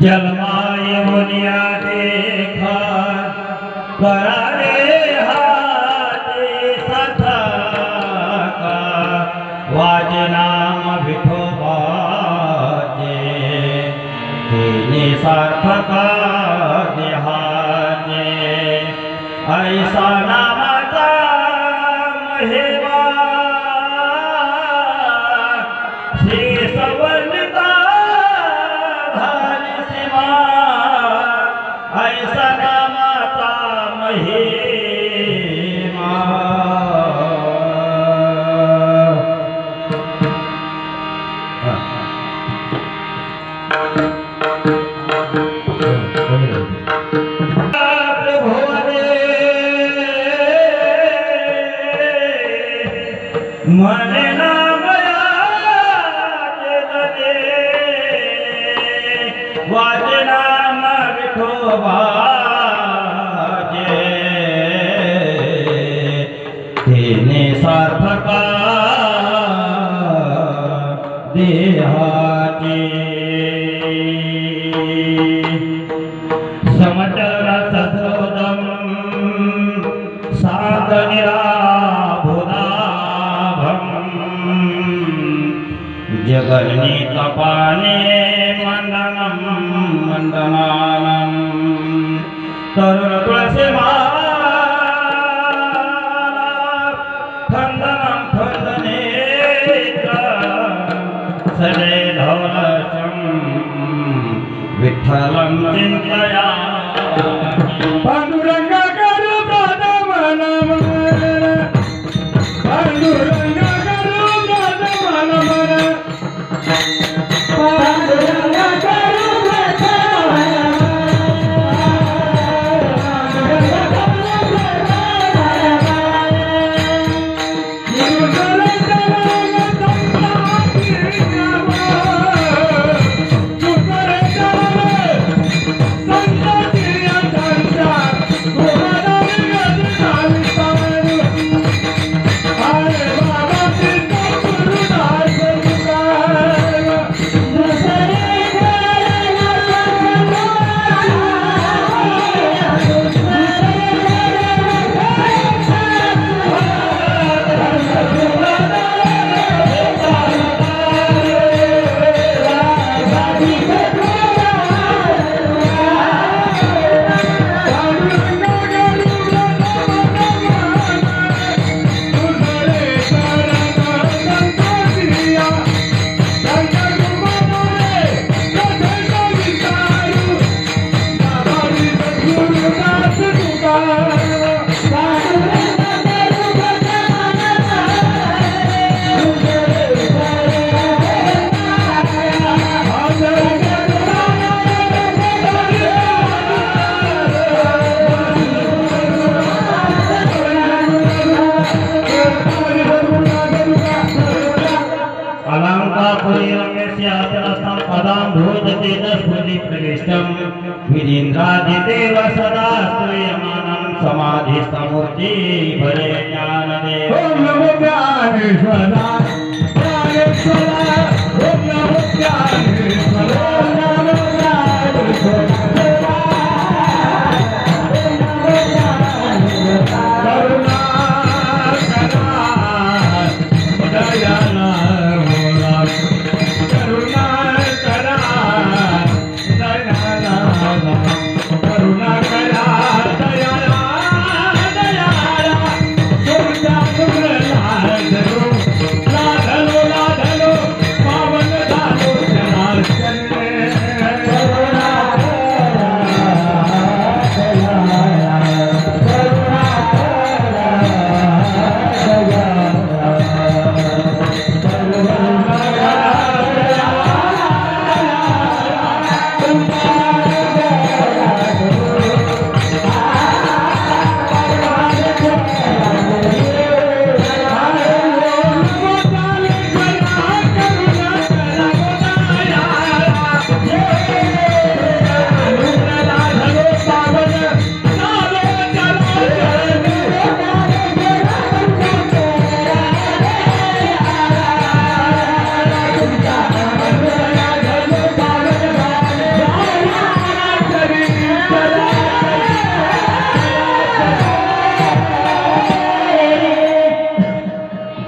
जलमाय मुनिया देखा करारे हाथे सथा का वाजनाम विठोबाजे तेने सार्थका देहाजे ऐसा नामाचा महिमा श्री सवर्णिका ऐसा नामाचा महिमा मने नामया चेतने वाचे नाम विठोबाचे तेने सार्थका देहाचे समटर सद्रोदम साधनिरा जगन्नी तपाने मंडनम मंडनानम तरुण तुलसी माला खंदनम खंदनेत्र सदे धवलचम विठ्ठलं चिंतया पांडुरंग करू प्रथमनम पांडुरंग विदीन्द्रादिदेव सदा स्तूयमानं समाधिस्थमूर्ति भरे ज्ञानदेव ओम नमो ज्ञानेश्वरा ज्ञानेश्वरा ओम नमो ज्ञानेश्वरा ओम नमो ज्ञानेश्वरा करुणा करा दयाला मोरा करुणा करा दयाला करुणा करा दयाला दयाला तुमच्या लाधलो लाधलो लाधलो पावन झालो जनार्दन करुणा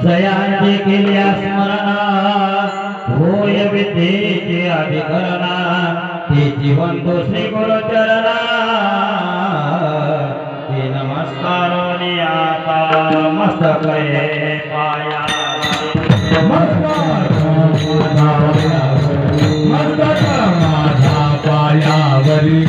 जयांचे केल्या स्मरणा होय विद्येचे अधिकरणा ते जीवंतो श्री गुरु चरणा ते नमस्कार आता मस्तक पाया मस्तक माझा पायावरी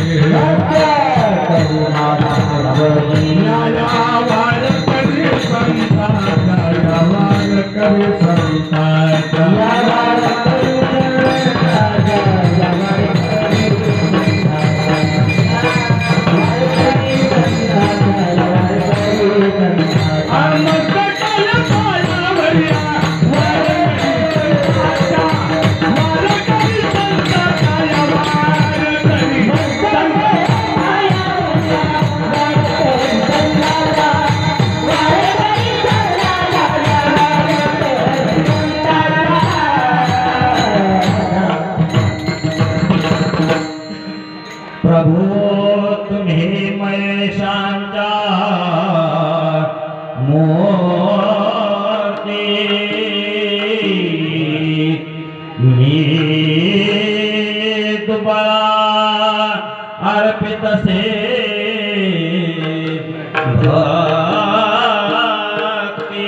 प्रभु तुम्ही महेशांचा मूर्ती मी दुबळा अर्पित से भक्ती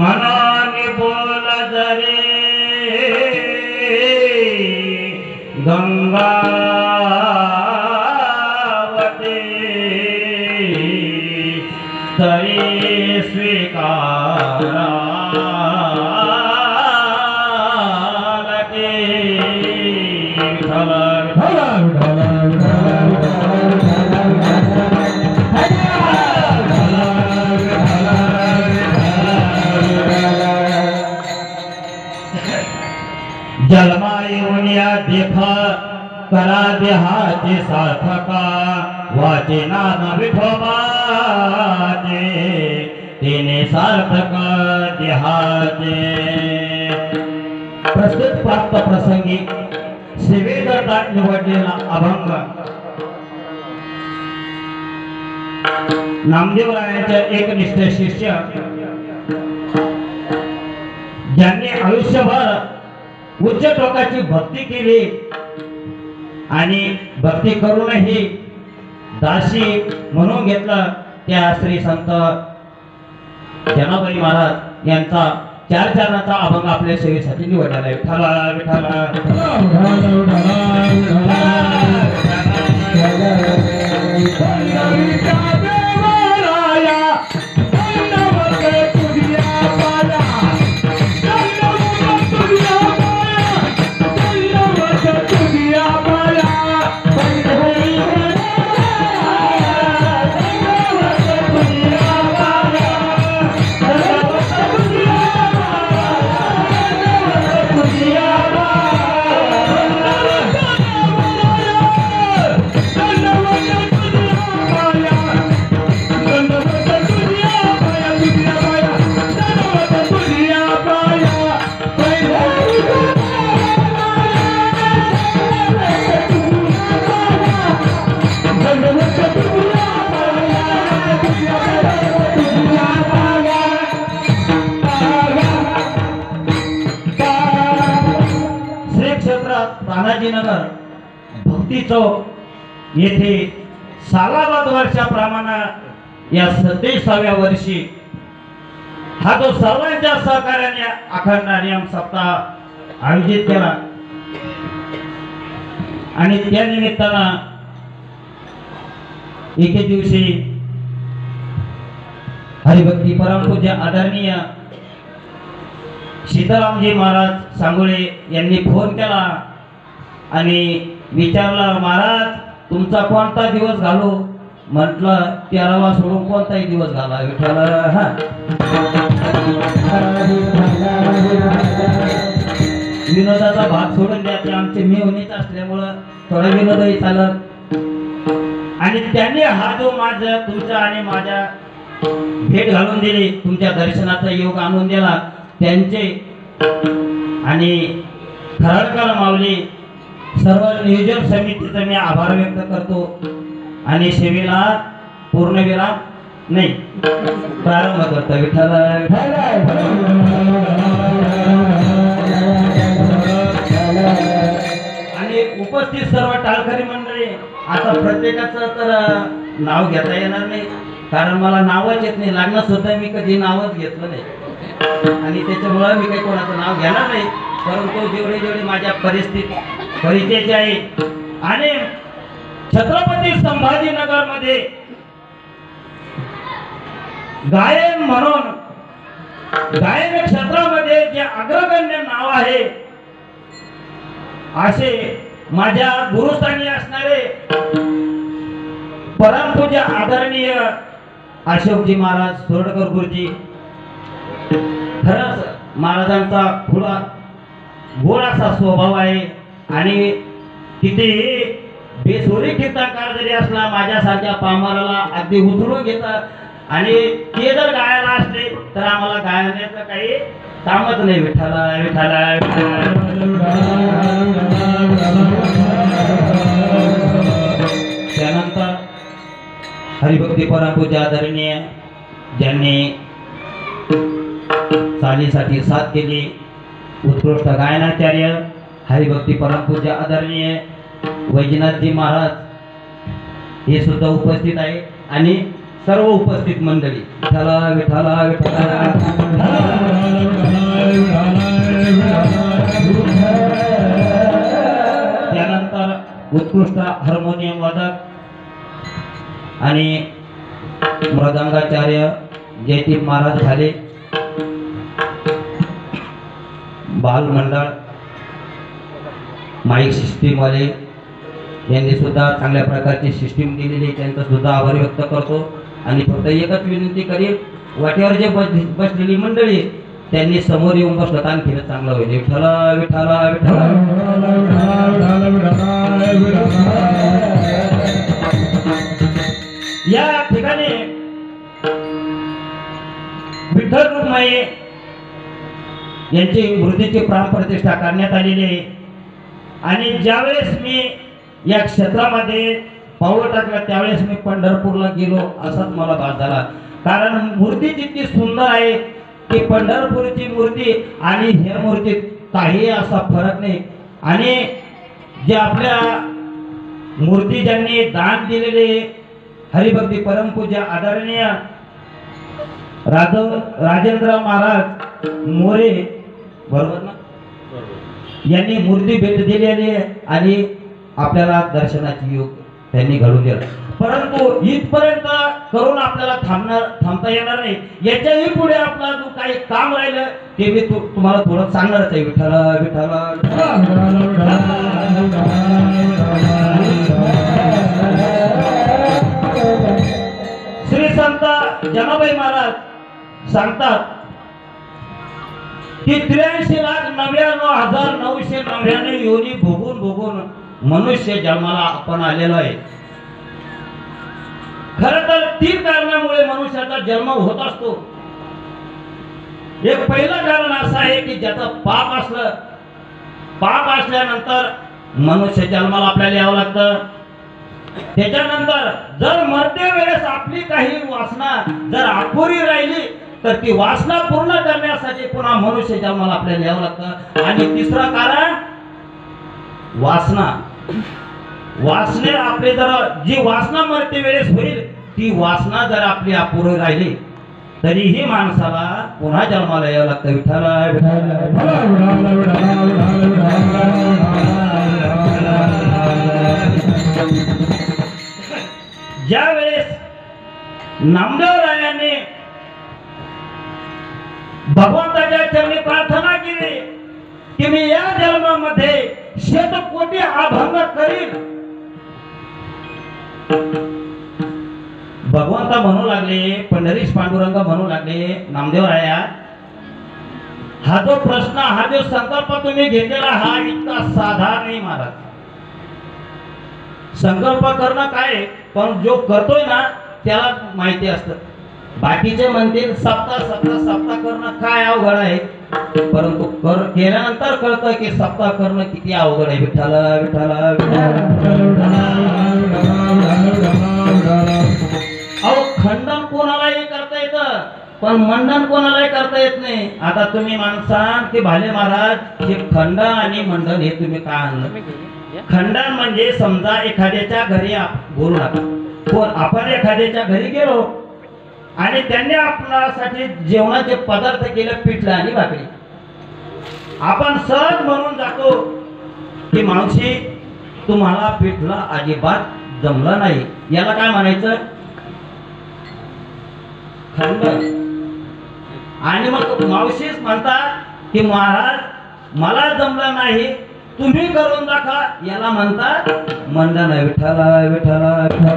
मनाने बोल जरे गंगावते तरी स्वीकारा लगे जलमा येऊन या देखा करा देहाचे सार्थका वाचे नाम विठोबाचे तिने सार्थक देहाचे प्रस्तुत प्राप्त प्रसंगी सेवेकरता निवडलेला अभंग नामदेवरायांच्या एकनिष्ठ शिष्य ज्यांनी आयुष्यभर उच्च टोकाची भक्ती केली आणि भक्ती करूनही दासी म्हणून घेतलं त्या श्री संत जनाबाई महाराज यांचा चार चरणाचा अभंग आपल्या सेवेसाठी निवडलेला आहे. विठ्ठला विठ्ठला तानाजीनगर भक्ती चौक येथे सालाबाद वर्षाप्रमाणे या 27व्या वर्षी हा जो सर्वांच्या सहकार्याने अखंड नियम सप्ताह आयोजित केला आणि त्या निमित्तानं एके दिवशी हरिभक्ती परमपूज्य आदरणीय सीतारामजी महाराज सांगोळे यांनी फोन केला आणि विचारलं, महाराज तुमचा कोणता दिवस घालू? म्हटलं 13वा सोडून कोणताही दिवस घाला विठ्ठल. विनोदाचा भाग सोडून द्या, ते आमचे मेवणीच असल्यामुळं थोडं विनोदही चालत. आणि त्यांनी हा जो माझा तुमचा आणि माझ्या भेट घालून दिली, तुमच्या दर्शनाचा योग आणून दिला, त्यांचे आणि खराडकर माऊली सर्व नियोजन समितीचा मी आभार व्यक्त करतो आणि सेवेला पूर्णविराम नाही प्रारंभ करतो. विठ्ठल आणि उपस्थित सर्व टाळकरी मंडळी, आता प्रत्येकाचं तर नाव घेता येणार नाही कारण मला नावच येत नाही, लग्नात सुद्धा मी कधी नावच घेतलं नाही आणि त्याच्यामुळे मी काही कोणाचं नाव घेणार नाही. परंतु जेवढे जेवढे माझ्या परिचयाचे आहे आणि छत्रपती संभाजीनगर मध्ये गायन म्हणून गायन क्षेत्रामध्ये जे अग्रगण्य नाव आहे असे माझ्या गुरुस्थानी असणारे परमपूज्य आदरणीय अशोकजी महाराज सोरडकर गुरुजी, खरंच महाराजांचा खुला गोड असा स्वभाव आहे आणि कितीही बेसुरी कीर्तनकार जरी असला माझ्यासारख्या पामराला अगदी उचलून घेतात आणि ते जर गायला असले तर आम्हाला गायण्याचं काही कामच नाही. विठ्ठला विठ्ठला त्यानंतर हरिभक्ती परमपूज्य आदरणीय ज्यांनी चालीसाठी साथ केली, उत्कृष्ट गायनाचार्य हरिभक्ती परमपूज्य आदरणीय वैजनाथजी महाराज हे सुद्धा उपस्थित आहे आणि सर्व उपस्थित मंडळी. विठ्ठला विठ्ठला विठ्ठला. त्यानंतर उत्कृष्ट हार्मोनियम वादक आणि मृदंगाचार्य जयतीप महाराज झाले, बालमंडळ माईक सिस्टीम वाले यांनी सुद्धा चांगल्या प्रकारची सिस्टीम दिलेली, त्यांचा सुद्धा आभार व्यक्त करतो. आणि फक्त एकच विनंती करीन, वाटेवर जे बसलेली मंडळी त्यांनी समोर येऊन बसलं आणखी चांगलं होईल. विठ्ठला विठ्ठला विठ्ठला. या ठिकाणी विठ्ठल रुक्माई यांची मूर्तीची प्राणप्रतिष्ठा करण्यात आलेली आहे आणि ज्यावेळेस मी या क्षेत्रामध्ये पाऊल टाकलं त्यावेळेस मी पंढरपूरला गेलो असाच मला भास झाला. कारण मूर्ती जितकी सुंदर आहे की पंढरपूरची मूर्ती आणि ह्या मूर्तीत काही असा फरक नाही. आणि जे आपल्या मूर्ती ज्यांनी दान दिलेले हरिभक्ती परमपूज्य आदरणीय राजेंद्र महाराज मोरे, बरोबर ना, यांनी मूर्ती भेट दिलेली आहे आणि आपल्याला दर्शनाची योग त्यांनी घडून दिला. परंतु इथपर्यंत करून आपल्याला थांबता येणार नाही. याच्याही पुढे आपला जो काही काम राहिलं ते मी तुम्हाला थोडं सांगणारच आहे. विठ्ठला विठ्ठला. श्री संत जनाबाई महाराज सांगतात की 83,99,999 योनी भोगून मनुष्य जन्माला आपण आलेलो आहे. खरं तर 3 कारणामुळे मनुष्याचा जन्म होत असतो. एक पहिलं कारण असं आहे की ज्याचं पाप असलं, पाप असल्यानंतर मनुष्य जन्माला आपल्याला यावं लागतं. त्याच्यानंतर जर मरते वेळेस आपली काही वासना जर अपुरी राहिली तर ती वासना पूर्ण करण्यासाठी पुन्हा मनुष्य जन्माला आपल्याला यावं लागतं. आणि तिसरं कारण वासना. वासने आपले जर जी वासना मरते वेळेस होईल ती वासना जर आपली अपुरी राहिली तरीही माणसाला पुन्हा जन्माला यावं लागतं. विठ्ठला ज्या वेळेस नामदेवरायांनी भगवंताच्या चरणी प्रार्थना केली की मी या जन्मामध्ये शतकोटी अभंग करीन, भगवंता म्हणू लागले, पंढरीश पांडुरंग म्हणू लागले, नामदेवराया हा जो प्रश्न, हा जो संकल्प तुम्ही घेतलेला हा इतका साधा नाही महाराज. संकल्प करणं काय, पण जो करतोय ना त्याला माहिती असतं. बाकीचे म्हणतील सप्ताह करणं काय अवघड आहे, परंतु केल्यानंतर कळतं की सप्ताह करणं किती अवघड आहे. विठ्ठला विठ्ठला. अहो खंडन कोणालाही करता येतं पण मंडन कोणालाही करता येत नाही. आता तुम्ही माणसां की भाले महाराज हे खंडन आणि मंडन हे तुम्ही काय आणलं? खंडन म्हणजे समजा एखाद्याच्या घरी बोलू नका, आपण एखाद्याच्या घरी गेलो आणि त्यांनी आपल्यासाठी जेवणाचे पदार्थ केले, पिठलं आणि भाकरी. आपण सहज म्हणून जातो की मावशी तुम्हाला पिठलं अजिबात जमलं नाही, याला काय म्हणायचं? खंडन. आणि मग मावशीच म्हणतात की महाराज मला जमलं नाही, तुम्ही करून दाखवा, याला म्हणतात मंडन. विठ्ठला विठ्ठला विठ्ठला.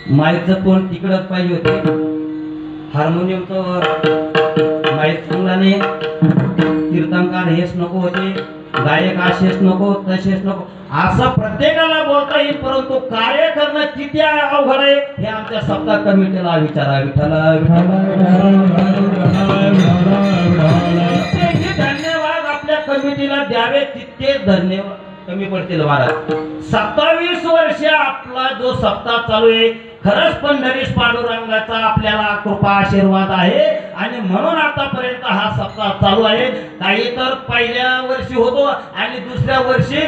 माईकचं तोंड तिकडच पाहिजे होते, हार्मोनियमचं माईक चांगला नाही, कीर्तनकार हेच नको होते, गायक असेच नको तसेच नको, असं प्रत्येकाला बोलता येईल, परंतु कार्य करणं किती अवघड आहे हे आमच्या सप्ताह कमिटीला विचारा. धन्यवाद आपल्या कमिटीला द्यावे तितके धन्यवाद कमी पडतील महाराज. 27 वर्ष आपला जो सप्ताह चालू आहे, खरंच पंढरीश पांडुरंगाचा आपल्याला कृपा आशीर्वाद आहे आणि म्हणून आतापर्यंत हा सप्ताह चालू आहे. काही तर पहिल्या वर्षी होतो आणि दुसऱ्या वर्षी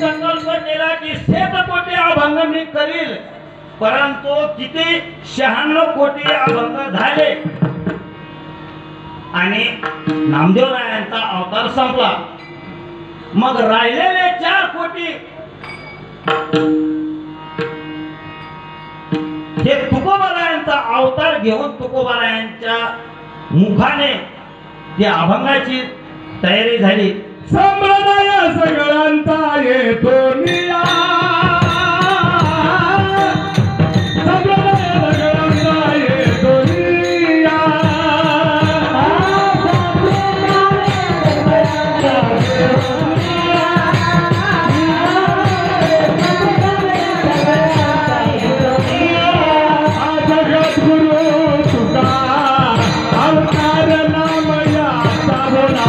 संकल्प केला की 7 कोटी अभंग मी करील, परंतु किती 96 कोटी अभंग झाले आणि नामदेवरायांचा अवतार संपला. मग राहिलेले 4 कोटी हे तुकोबारायांचा अवतार घेऊन तुकोबारायांच्या मुखाने त्या अभंगाची तयारी झाली. संप्रदाय सगळ्यांचा येतो निया, संप्रदाय सगळ्यांचा येतो निया, जगद्गुरु तुका अवतार नामया साबोला,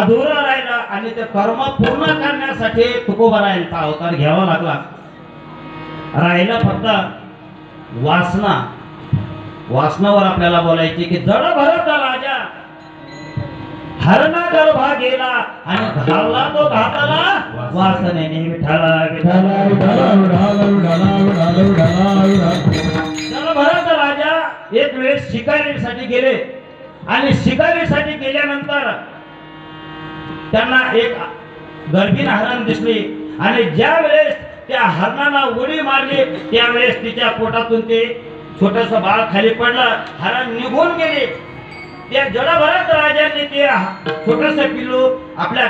अधुरा राहिला आणि ते कर्म पूर्ण करण्यासाठी तुकोबारायांचा अवतार घ्यावा लागला. राहिला फक्त वासना. वासनावर आपल्याला बोलायचे की जड भरत राजा हरणा गर्भा गेला आणि घालला तो घाताला वासनेने विठाला विठाला. जड भरत राजा एक वेळेस शिकारीसाठी गेले आणि शिकारीसाठी गेल्यानंतर त्यांना एक गर्भीण हरण दिसली आणि ज्या वेळेस त्या हरणाला उडी मारली त्यावेळेस तिच्या पोटातून ते छोटस बाळ खाली पडलं, हरण निघून गेले. त्या जडभरत राजाने ते छोटस पिल्लू आपल्या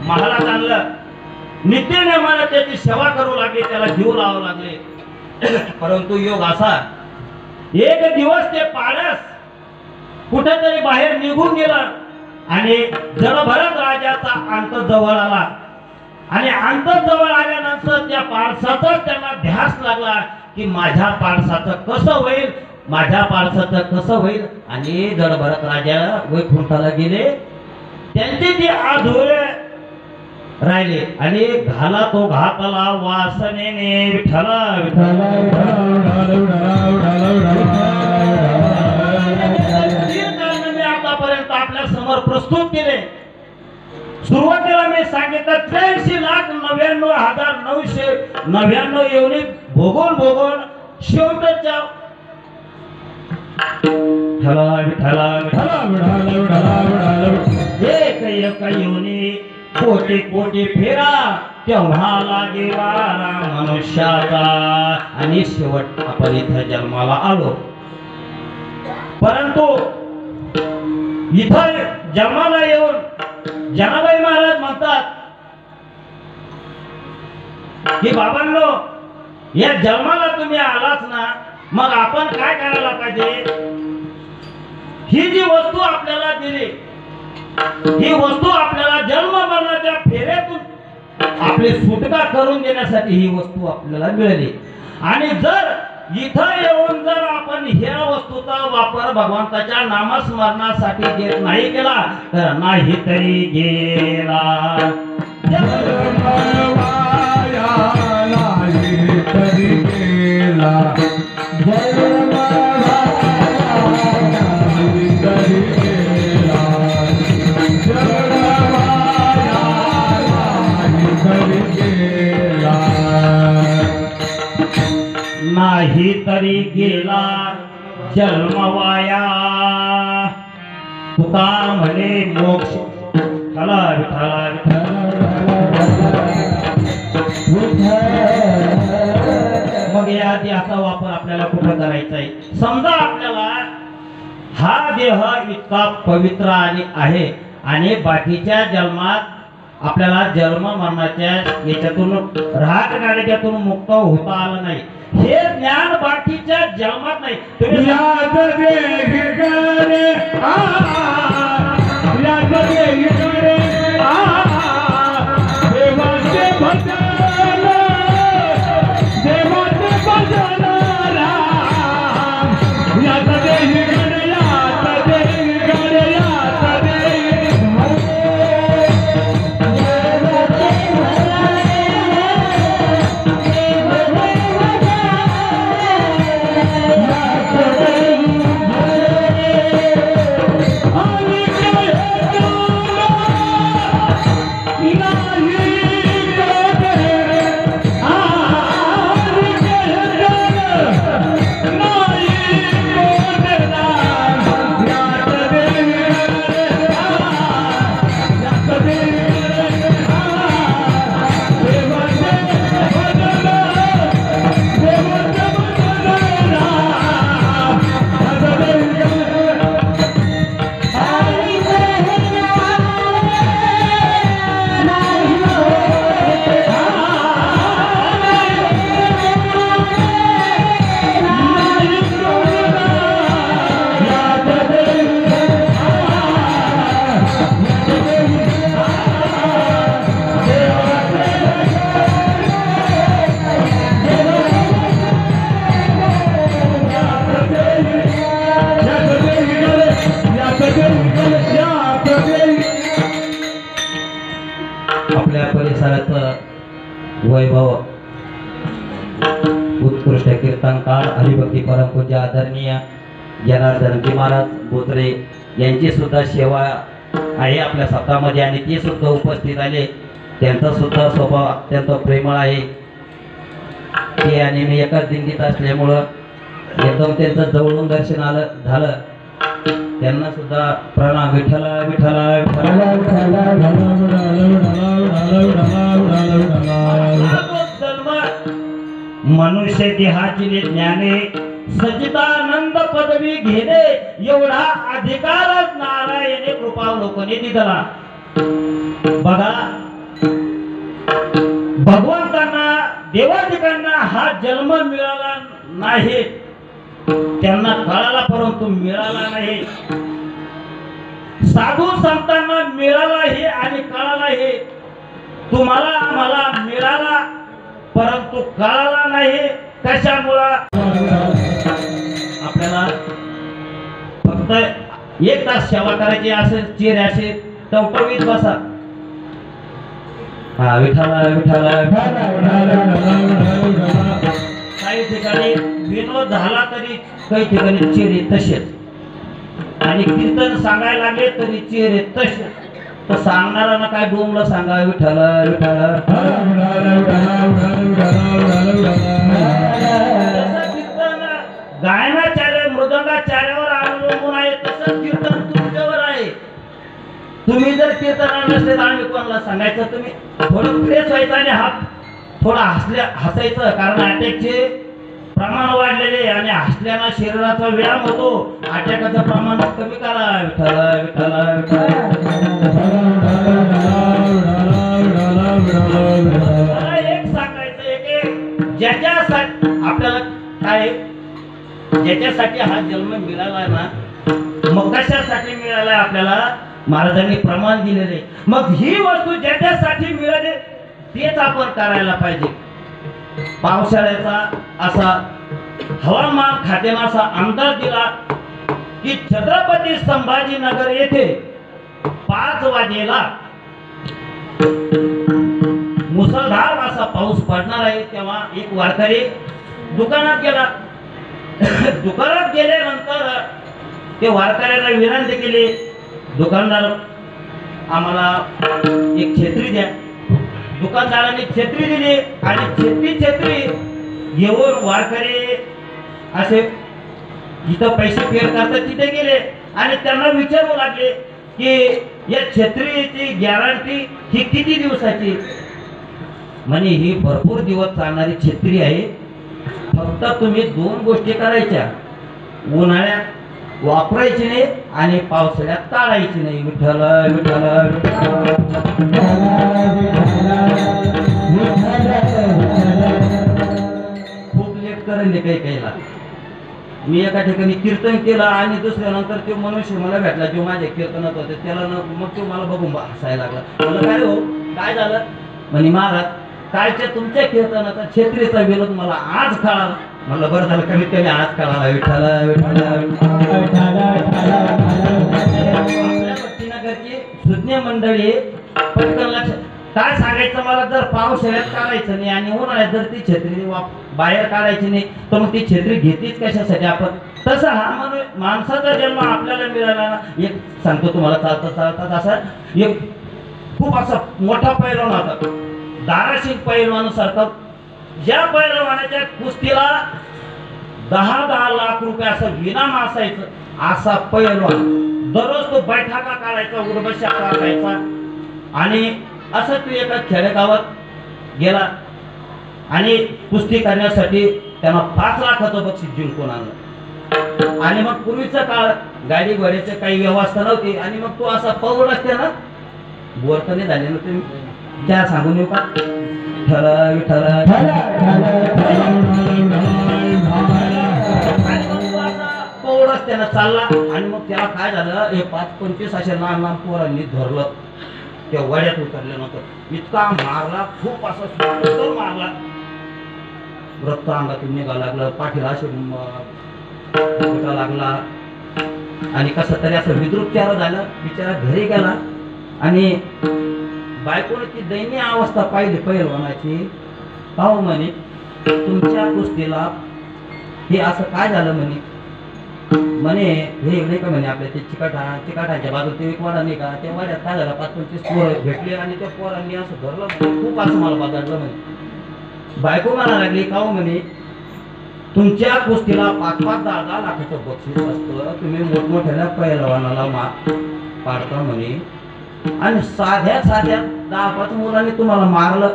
महालात आणलं, नित्यनेमाने त्याची सेवा करू लागले, त्याला जीव लावू लागले. परंतु योग असा, एक दिवस ते पाडस कुठेतरी बाहेर निघून गेला आणि जडभरत राजाचा अंत जवळ आला आणि अंत जवळ आल्यानंतर त्या पाडसाचा त्यांना ध्यास लागला की माझ्या पाडसाचं कसं होईल, माझ्या पाडसाचं कसं होईल. आणि जडभरत राजा वैकुंठाला गेले, त्यांचे ते अधुरे राहिले आणि घाला तो घातला वासनेने विठ्ठला विठ्ठला. आतापर्यंत आपल्या समोर प्रस्तुत केले. सुरुवातीला मी सांगितलं 83,99,999 एवढी भोगून भोगून शेवटच्या एक एक योनी कोटी कोटी फेरा तेव्हा लागे वारा मनुष्याचा आणि शेवट आपण इथं जन्माला आलो. परंतु इथं जन्माला येऊन जनाबाई महाराज म्हणतात की बाबांनो, या जन्माला तुम्ही आलाच ना, मग आपण काय करायला पाहिजे. ही जी वस्तू आपल्याला दिली, ही वस्तू आपल्याला जन्म मरणाच्या फेऱ्यातून आपली सुटका करून देण्यासाठी ही वस्तू आपल्याला मिळाली. आणि जर इथं येऊन जर आपण ह्या वस्तूचा वापर भगवंताच्या नामस्मरणासाठी घेत नाही केला तर नाही तरी गेला. नाही तरी गेला जन्मवाया तुका म्हणे मोक्ष चला मग या देहाचा वापर आपल्याला कुठं करायचा आहे? समजा आपल्याला हा देह इतका पवित्र आणि आहे आणि बाकीच्या जन्मात आपल्याला जन्म मरणाच्या याच्यातून राहत गाड्यातून मुक्त होता आलं नाही. हे ज्ञान बाकीच्या जन्मात नाही. तुम्ही याद देह करे याद देह करे देवाचे भजन देवाचे भजन राम याद देह करे याद देह करे याद आपल्या परिसराचं वैभव उत्कृष्ट कीर्तनकार हरिभक्ती परमपूज्य आदरणीय जनार्दनजी महाराज बोत्रे यांची सुद्धा सेवा आहे आपल्या सप्ताहामध्ये आणि ते सुद्धा उपस्थित आले. त्यांचा सुद्धा स्वभाव अत्यंत प्रेमळ आहे. ते आणि मी एकाच दिंडीत असल्यामुळं एकदम त्यांचं जवळून दर्शन झालं. त्यांना सुद्धा प्रणाम. विठ्ठला विठ्ठला मनुष्य देहाची ज्ञाने सचिदानंद पदवी घेणे एवढा अधिकारच नारायणे कृपावलोकने दिला. बघा भगवंतांना देवादिकांना हा जन्म मिळाला नाही, त्यांना कळाला परंतु मिळाला नाही. साधू संतांना मिळाला हे आणि कळाला हे. तुम्हाला आम्हाला मिळाला परंतु कळाला नाही. कशामुळं? आपल्याला फक्त एक तास सेवा करायची असेल चेहरे असे टवटवीत बसा. हा विठ्ठला विठ्ठला काही ठिकाणी विनोद झाला तरी काही ठिकाणी चेहरे तसेच आणि कीर्तन सांगायला लागले तरी चेहरे तसेच. तर सांगणाऱ्यांना काय डोंबलं सांगा विठ्ठला विठ्ठला. कीर्तन गायनाचार्य मृदंगाचार्यावर अवलंबून आहे तसं कीर्तन तुमच्यावर आहे. तुम्ही जर कीर्तनाला नसले तर आम्ही कोणाला सांगायचं? तुम्ही थोडं फ्रेश व्हायचं आणि हात थोडा हसायचं, कारण अटॅकचे प्रमाण वाढलेले आणि हसल्यानं शरीराचा व्यायाम होतो. अटॅकाचं प्रमाण कमी करा. विठ्ठला विठ्ठला विठ्ठला. एक सांगायचं एक ज्याच्यासाठी आपल्याला काय ज्याच्यासाठी हा जन्म मिळाला ना, मग कशासाठी मिळाला आपल्याला महाराजांनी प्रमाण दिलेले. मग ही वस्तू ज्याच्यासाठी मिळाली तेच आपण करायला पाहिजे. पावसाळ्याचा असा हवामान खात्यानं असा अंदाज दिला की छत्रपती संभाजीनगर येथे 5 वाजेला मुसळधार असा पाऊस पडणार आहे. तेव्हा एक वारकरी दुकानात गेला. दुकानात गेल्यानंतर ते वारकऱ्यांना विनंती केली, दुकानदार आम्हाला एक छत्री द्या. दुकानदाराने छत्री दिली आणि छत्री घेऊन वारकरी असे जिथं पैसे पेड करतात तिथे गेले आणि त्यांना विचारू लागले की या छत्रीची गॅरंटी ही किती दिवसाची. म्हणे ही भरपूर दिवस चालणारी छत्री आहे, फक्त तुम्ही 2 गोष्टी करायच्या, उन्हाळ्यात वापरायची नाही आणि पावसाळ्यात काढायची नाही. विठ्ठल विठ्ठल खूप लेट करेल काही काहीला. मी एका ठिकाणी कीर्तन केलं आणि दुसऱ्यानंतर तो मनुष्य मला भेटला जो माझ्या कीर्तनात होते, त्याला मग तो मला बघून हसायला लागला. मला काय हो काय झालं. म्हणे महाराज कालच्या तुमच्या कीर्तनाचा छत्रीचा विरोध मला आज कळाला. म्हणलं बरं झालं कमीत कमी आज कळाला. विठ्ठल आपल्या भक्तीनगरची सुज्ञ मंडळी पटकन लक्ष काय सांगायचं मला, जर पावसाळ्यात काढायचं नाही आणि उन्हाळ्यात जर ती छत्री बाहेर काढायची नाही तर मग ती छत्री घेतलीच कशासाठी आपण. तसं हा माणसाचा जन्म आपल्याला मिळाला ना. एक सांगतो तुम्हाला, चालता चालता असा एक खूप असा मोठा पैलवान होता, दाराशिंग पैलवान सारखा. ज्या पैलवानाच्या कुस्तीला 10-10 लाख रुपये असं विनाम असायचं, असा पैलवान दररोज तो बैठाका काढायचा, उर्वशा काढायचा. आणि असं तू एका खेडेगावात गेला आणि कुस्ती करण्यासाठी त्यांना 5 लाखाचं बक्षीस जिंकून आणलं. आणि मग पूर्वीचा काळ गाडी घोड्याची काही व्यवस्था नव्हती आणि मग तू असा पवड असते ना, बोरतने झाले ना तुम्ही त्या सांगून येऊ का. पवड असते ना चालला आणि मग त्याला काय झालं, हे 5-25 अशा लहान पोरांनी धरलं, त्या वड्यात उतरल्यानंतर इतका मारला, खूप असा सुंदर मारला, रक्त अंगातून निघा लागलं, पाठीला असे लागला आणि कसं तरी असं विद्रुपचार झालं. बिचारा घरी गेला आणि बायकोने ती दयनीय अवस्था पाहिली पैलवानाची. पाहू म्हणे तुमच्या कुस्तीला हे असं काय झालं म्हणे हे नाही का म्हणे आपल्या ते चिकाटाच्या बाजूला ते एक वाडा नाही का, त्या वाड्यात काय झालं 5-25 पोरं भेटले आणि त्या पोरांनी असं धरलं म्हणे, खूप असं मला बदललं म्हणे. बायको म्हणा लागली का म्हणे तुमच्या कुस्तीला 5-10 लाखाचं बक्षीस असतं, तुम्ही मोठमोठ्या पैलवानाला पाडता म्हणे आणि साध्या 10-5 मुलांनी तुम्हाला मारलं.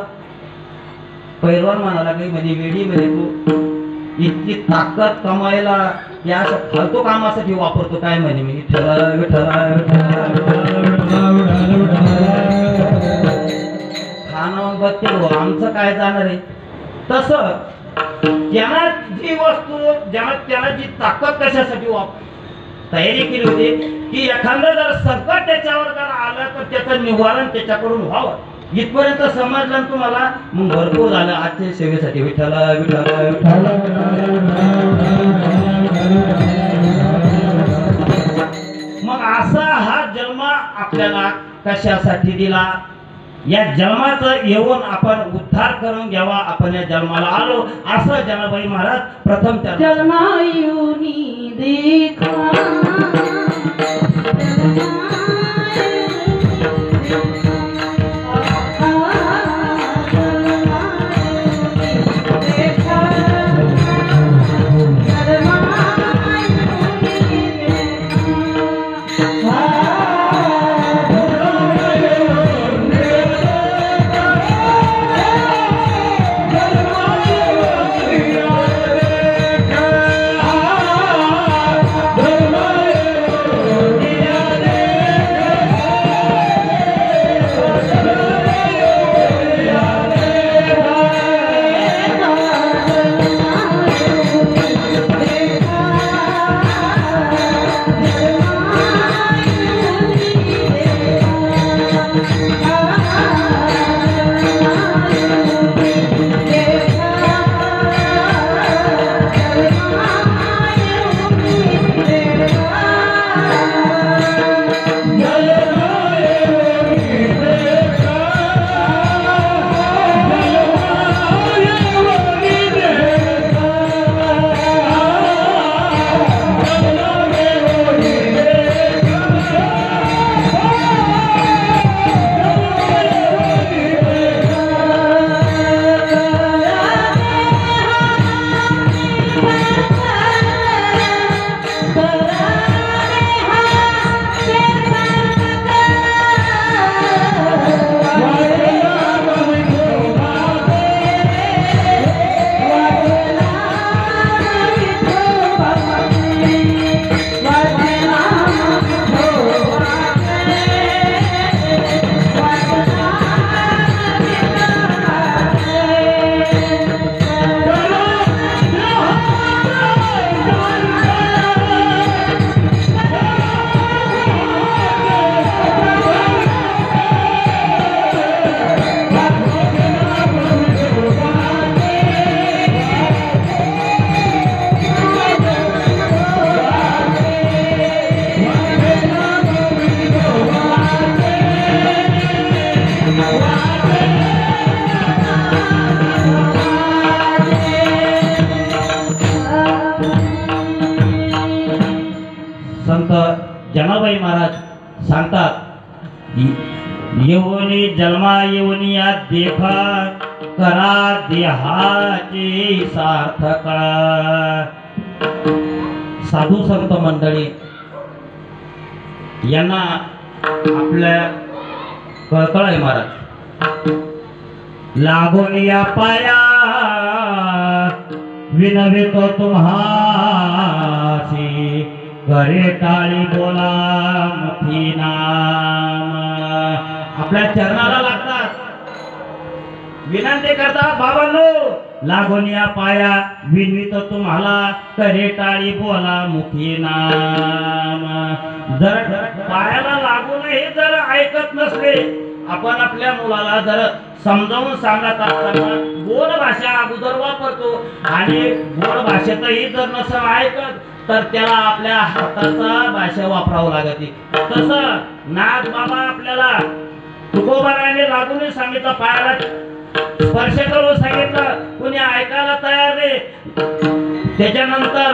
पैलवान म्हणा लागली म्हणे वेडी म्हणे तू इतकी ताकद कमायला या अशा फालतू कामासाठी वापरतो काय म्हणे. मी खाणं बघते आमचं काय जाणार आहे. तसं ज्यांना जी वस्तू त्याला जी ताकद कशासाठी तयारी केली होती की एखादं जर संकट त्याच्यावर जर आलं तर त्याचं निवारण त्याच्याकडून व्हावं, इथपर्यंत समजलं तुम्हाला. मग भरपूर झालं आजच्या सेवेसाठी. विठ्ठल मग असा हा जन्म आपल्याला कशासाठी दिला, या जन्माचं येऊन आपण उद्धार करून घ्यावा. आपण या जन्माला आलो असं जनाबाई महाराज प्रथम त्या जन्मायुनी देखा येऊनी जन्मा येऊनी या देखा करा देहाचे सार्थक. साधू संत मंडळी यांना आपल्या कळकळ आहे महाराज. लागून या पाया विनवितो तुम्हासी करे टाळी बोला मुखी नाम. आपल्या चरणाला लागतात, विनंती करतात बाबांनो लागून या पाया विनवितो तुम्हाला करे टाळी बोला मुखी नाम. जर पायाला लागूनही जर ऐकत नसले, आपण आपल्या मुलाला जर समजावून सांगत असताना गोड भाषा अगोदर वापरतो आणि गोड भाषेतही जर नसं ऐकत तर त्याला आपल्या हाताचा भाषा वापरावं लागते. तसं नाथ बाबा आपल्याला तुकोबाराने लागून सांगितलं, पायाला स्पर्श करून सांगितलं, कुणी ऐकायला तयार नाही. त्याच्यानंतर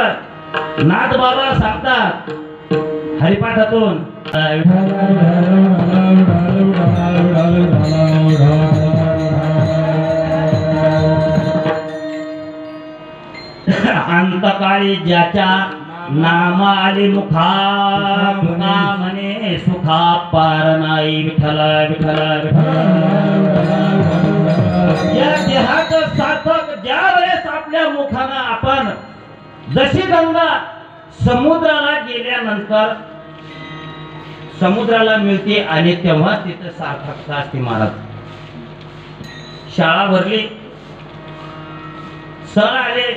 नाथ बाबा सांगतात हरिपाठातून अंतकाळी ज्याच्या नाम आली मुखा मुखा म्हणे सुखा पार नाही. विठ्ठल विठ्ठल या देहाचं सार्थक ज्या वेळेस आपल्या मुखानं आपण, जशी गंगा समुद्राला गेल्यानंतर समुद्राला मिळते आणि तेव्हा तिथं सार्थकता असते महाराज. शाळा भरली, सर आले,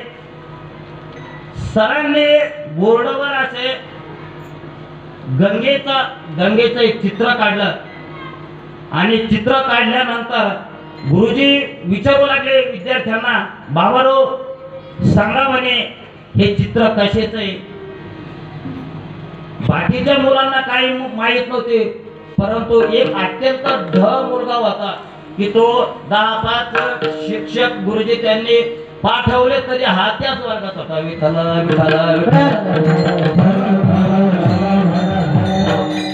सरांनी बोर्डवर असे गंगेचं एक चित्र काढलं आणि चित्र काढल्यानंतर गुरुजी विचारू लागले विद्यार्थ्यांना, बाबारो सांगा म्हणे हे चित्र कशाचं आहे. बाकीच्या मुलांना काही माहित नव्हते, परंतु एक अत्यंत ढ मुलगा होता की तो 10-5 शिक्षक गुरुजी त्यांनी पाठवले तरी हा त्याच वर्गात होता. विठ्ठल विठ्ठल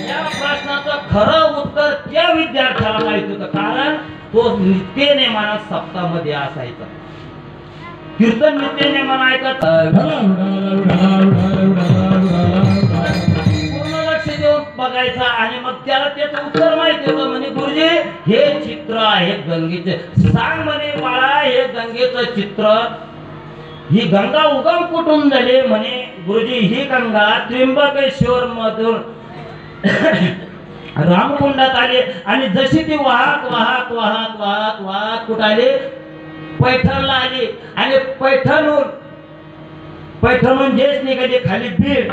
या प्रश्नाचं खरं उत्तर त्या विद्यार्थ्याला माहित होतं, कारण तो नित्य नेमाना सप्तामध्ये असायचा. कीर्तन नित्य नेमाना ऐकत पूर्ण लक्ष देऊन बघायचा आणि मग त्याला त्याचं उत्तर माहिती होतं. म्हणे गुरुजी हे चित्र आहे गंगेचे. सांग म्हणे बाळा हे गंगेचं चित्र, ही गंगा उगम कुठून झाली. म्हणे गुरुजी ही गंगा त्र्यंबकेश्वर मधून रामकुंडात आले आणि जशी ती वाहत वाहत वाहत वाहत वाहत कुठं आली, पैठणला आली आणि पैठणहून जेच निघाली खाली बीड.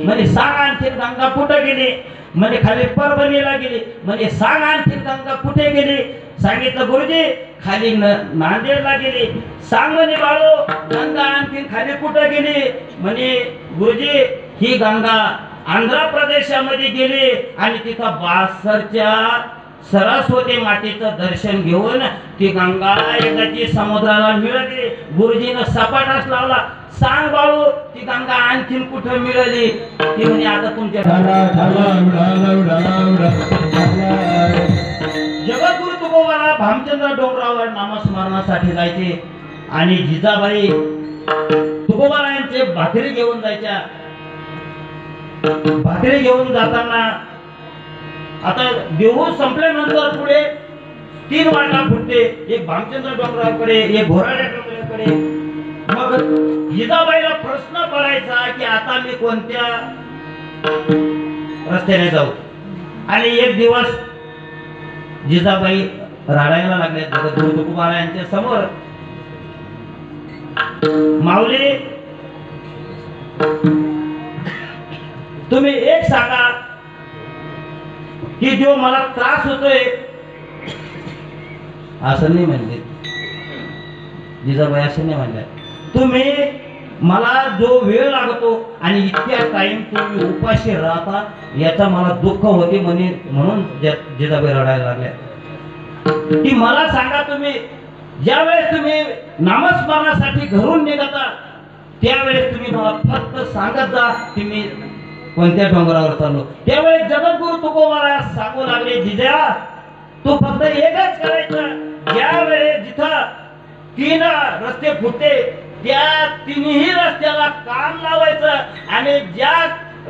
म्हणजे सांग आणखी गंगा कुठं गेली. म्हणजे खाली परभणीला गेली. म्हणजे सांग आणखी गंगा कुठे गेली. सांगितलं गुरुजी खाली नांदेडला गेली. सांग म्हणे बाळो गंगा आणखी खाली कुठं गेली. म्हणे गुरुजी ही गंगा आंध्र प्रदेशामध्ये गेली आणि तिथं 62च्या सरस्वती मातेचं दर्शन घेऊन ती गंगा एकाची समुद्राला मिळाली. गुरुजीनं सपाटाच लावला. सांग बाळू ती गंगा आणखीन कुठं मिळाली. ती म्हणे आता तुमच्या जगद्गुरु तुकोबाला भामचंद्र डोंगरावर नामस्मरणासाठी जायचे आणि जिजाबाई तुकोबाला यांचे भाकरी घेऊन जायच्या. भाकरी घेऊन जाताना आता देऊळ संपल्यानंतर पुढे 3 वाटा फुटते, एक भामचंद्र डोंगराकडे एक घोराड्या डोंगराकडे. मग जिजाबाईला प्रश्न पडायचा की आता मी कोणत्या रस्त्याने जाऊ. आणि एक दिवस जिजाबाई रडायला लागल्या जगद्गुरु तुकोबा यांच्या समोर. माऊली तुम्ही एक सांगा की जो मला त्रास होतोय. असं नाही म्हणले जिजाबाई, असं नाही म्हणले. तुम्ही मला जो वेळ लागतो आणि इतक्या टाइम तुम्ही उपाशी राहता याचा मला दुःख होते म्हणे. म्हणून जिजाबाई रडायला लागल्या की मला सांगा तुम्ही ज्यावेळेस तुम्ही नामस्मरणासाठी घरून निघता त्यावेळेस तुम्ही मला फक्त सांगत जा की मी कोणत्या डोंगरावर चाललो. त्यावेळेस जगद्गुरु तुकोबा सांगू लागले विजया तू फक्त एकच करायचं ज्या वेळेस जिथं 3 रस्ते फुटते त्या 3ही रस्त्याला कान लावायचं आणि ज्या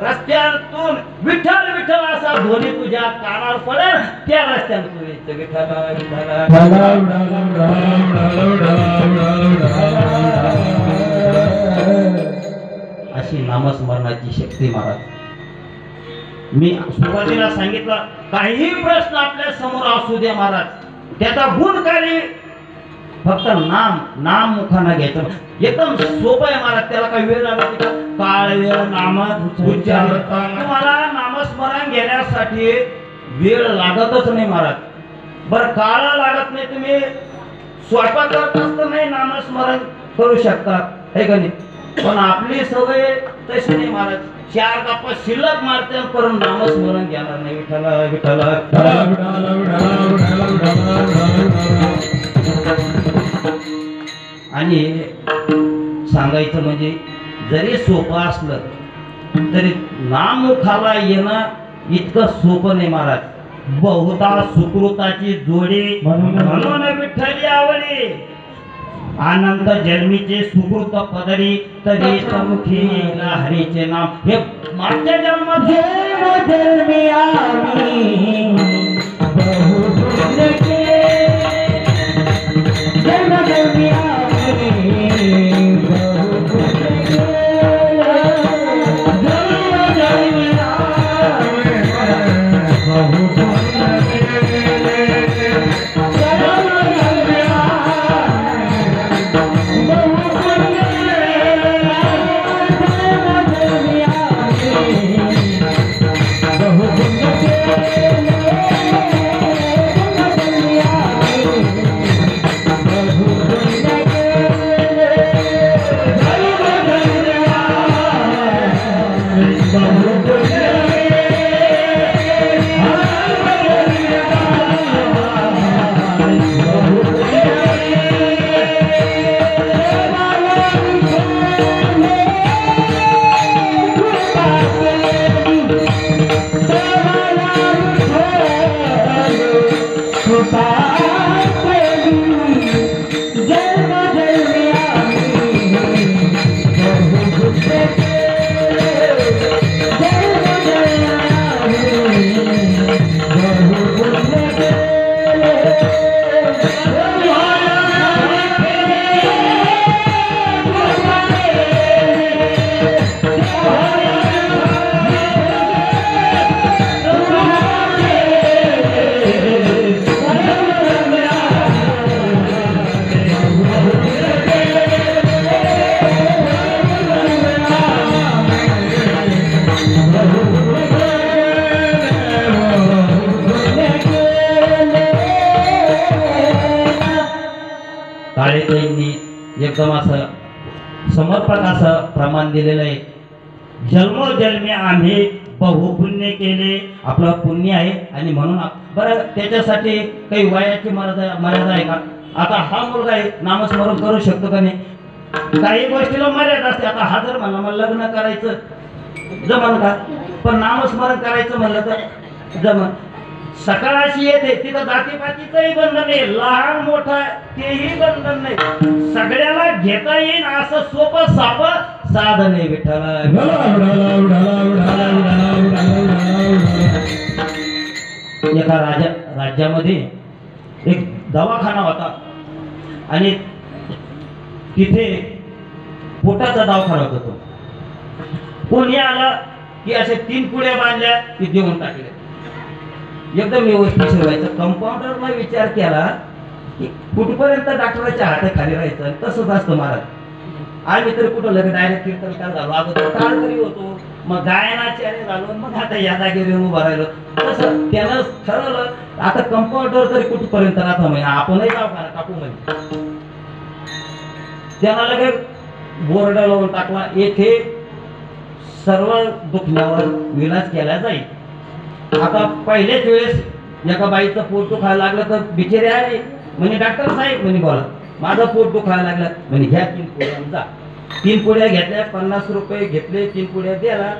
रस्त्यातून विठ्ठल विठ्ठल असा ध्वनी तुझ्या कानावर पडेल त्या रस्त्याने तू यायचं विठ्ठल अशी नामस्मरणाची शक्ती महाराज. मी सुरुवातीला सांगितलं काही प्रश्न आपल्या समोर असू द्या महाराज त्याचा गुणकारी फक्त नाम मुखाना घ्यायचं एकदम सोपं आहे महाराज. त्याला काही वेळ लागत का काळ वेळ नाम उच्चार तुम्हाला नामस्मरण घेण्यासाठी वेळ लागतच नाही महाराज. बरं काळ लागत नाही तुम्ही स्वयंपाक करत असताना नाही नामस्मरण करू शकता हे का नाही. पण आपली सवय तशी नाही महाराज. 4 गप्पा शिल्लक मारते करून नामस्मरण घेणार नाही विठ्ठल विठ्ठल. आणि सांगायचं म्हणजे जरी सोपं असलं तरी नाम मुखाला येणं इतकं सोपं नाही महाराज. बहुधा सुकृताची जोडी म्हणून विठ्ठली आवडी आनंद जन्मीचे सुकृत पदरी तरी मुखी हरीचे नाम. हे मागच्या जन्मात जन्मी आम्ही बहुपुण्य केले, जन्मी आम्ही बहुपुण्य केले, जन्मी आम्ही बहुपुण्य केले, जन्मी एकदम असं समर्पक असं प्रमाण दिलेलं आहे. जन्मोजन्मी आम्ही बहुपुण्य केले. आपलं पुण्य आहे आणि म्हणून बरं त्याच्यासाठी काही वयाची मर्यादा आहे का. आता हा मुलगा आहे नामस्मरण करू शकतो का नाही. काही गोष्टीला मर्यादा असते. आता हा जर म्हणला मला लग्न करायचं जमन का पण नामस्मरण करायचं म्हणलं तर जमन. सकाळशी येते तिथं जातीपातीचंही बंधन नाही लहान मोठा तेही बंधन नाही. सगळ्याला घेता येईल असं सोपं सापं साधन आहे विठ्ठल. एका राज्यामध्ये एक दवाखाना होता आणि तिथे पोटाचा दवाखाना होता. तो कोणी आला की असे 3 पुड्या बांधल्या की देऊन टाकले. एकदम व्यवस्थित ठेवायचं. कंपाऊंडरला विचार केला की कुठपर्यंत डॉक्टराच्या हाताखाली राहायचं. तसंच असतं महाराज. आम्ही तर कुठं लगेच डायरेक्ट कीर्तनकार झालो. अगोदर टाळकरी होतो मग गायनाचार्य झालो मग आता या जागेवर येऊन उभा राहिलो. तसं त्यानं ठरवलं आता कंपाऊंडर तरी कुठपर्यंत राहतो म्हणजे आपणही दवाखाना टाकू म्हणजे. त्यानं लगेच बोर्ड लावून टाकला येथे सर्व दुखण्यावर विलाज केला जाईल. आता पहिल्याच वेळेस एका बाईचं पोट दुखायला लागलं तर बिचारे आले म्हणे डॉक्टर साहेब म्हणे बोला माझं पोट दुखायला लागलं म्हणे घ्या 3 पुड्या जा. 3 पुड्या घेतल्या 50 रुपये घेतले. 3 पुड्या द्याला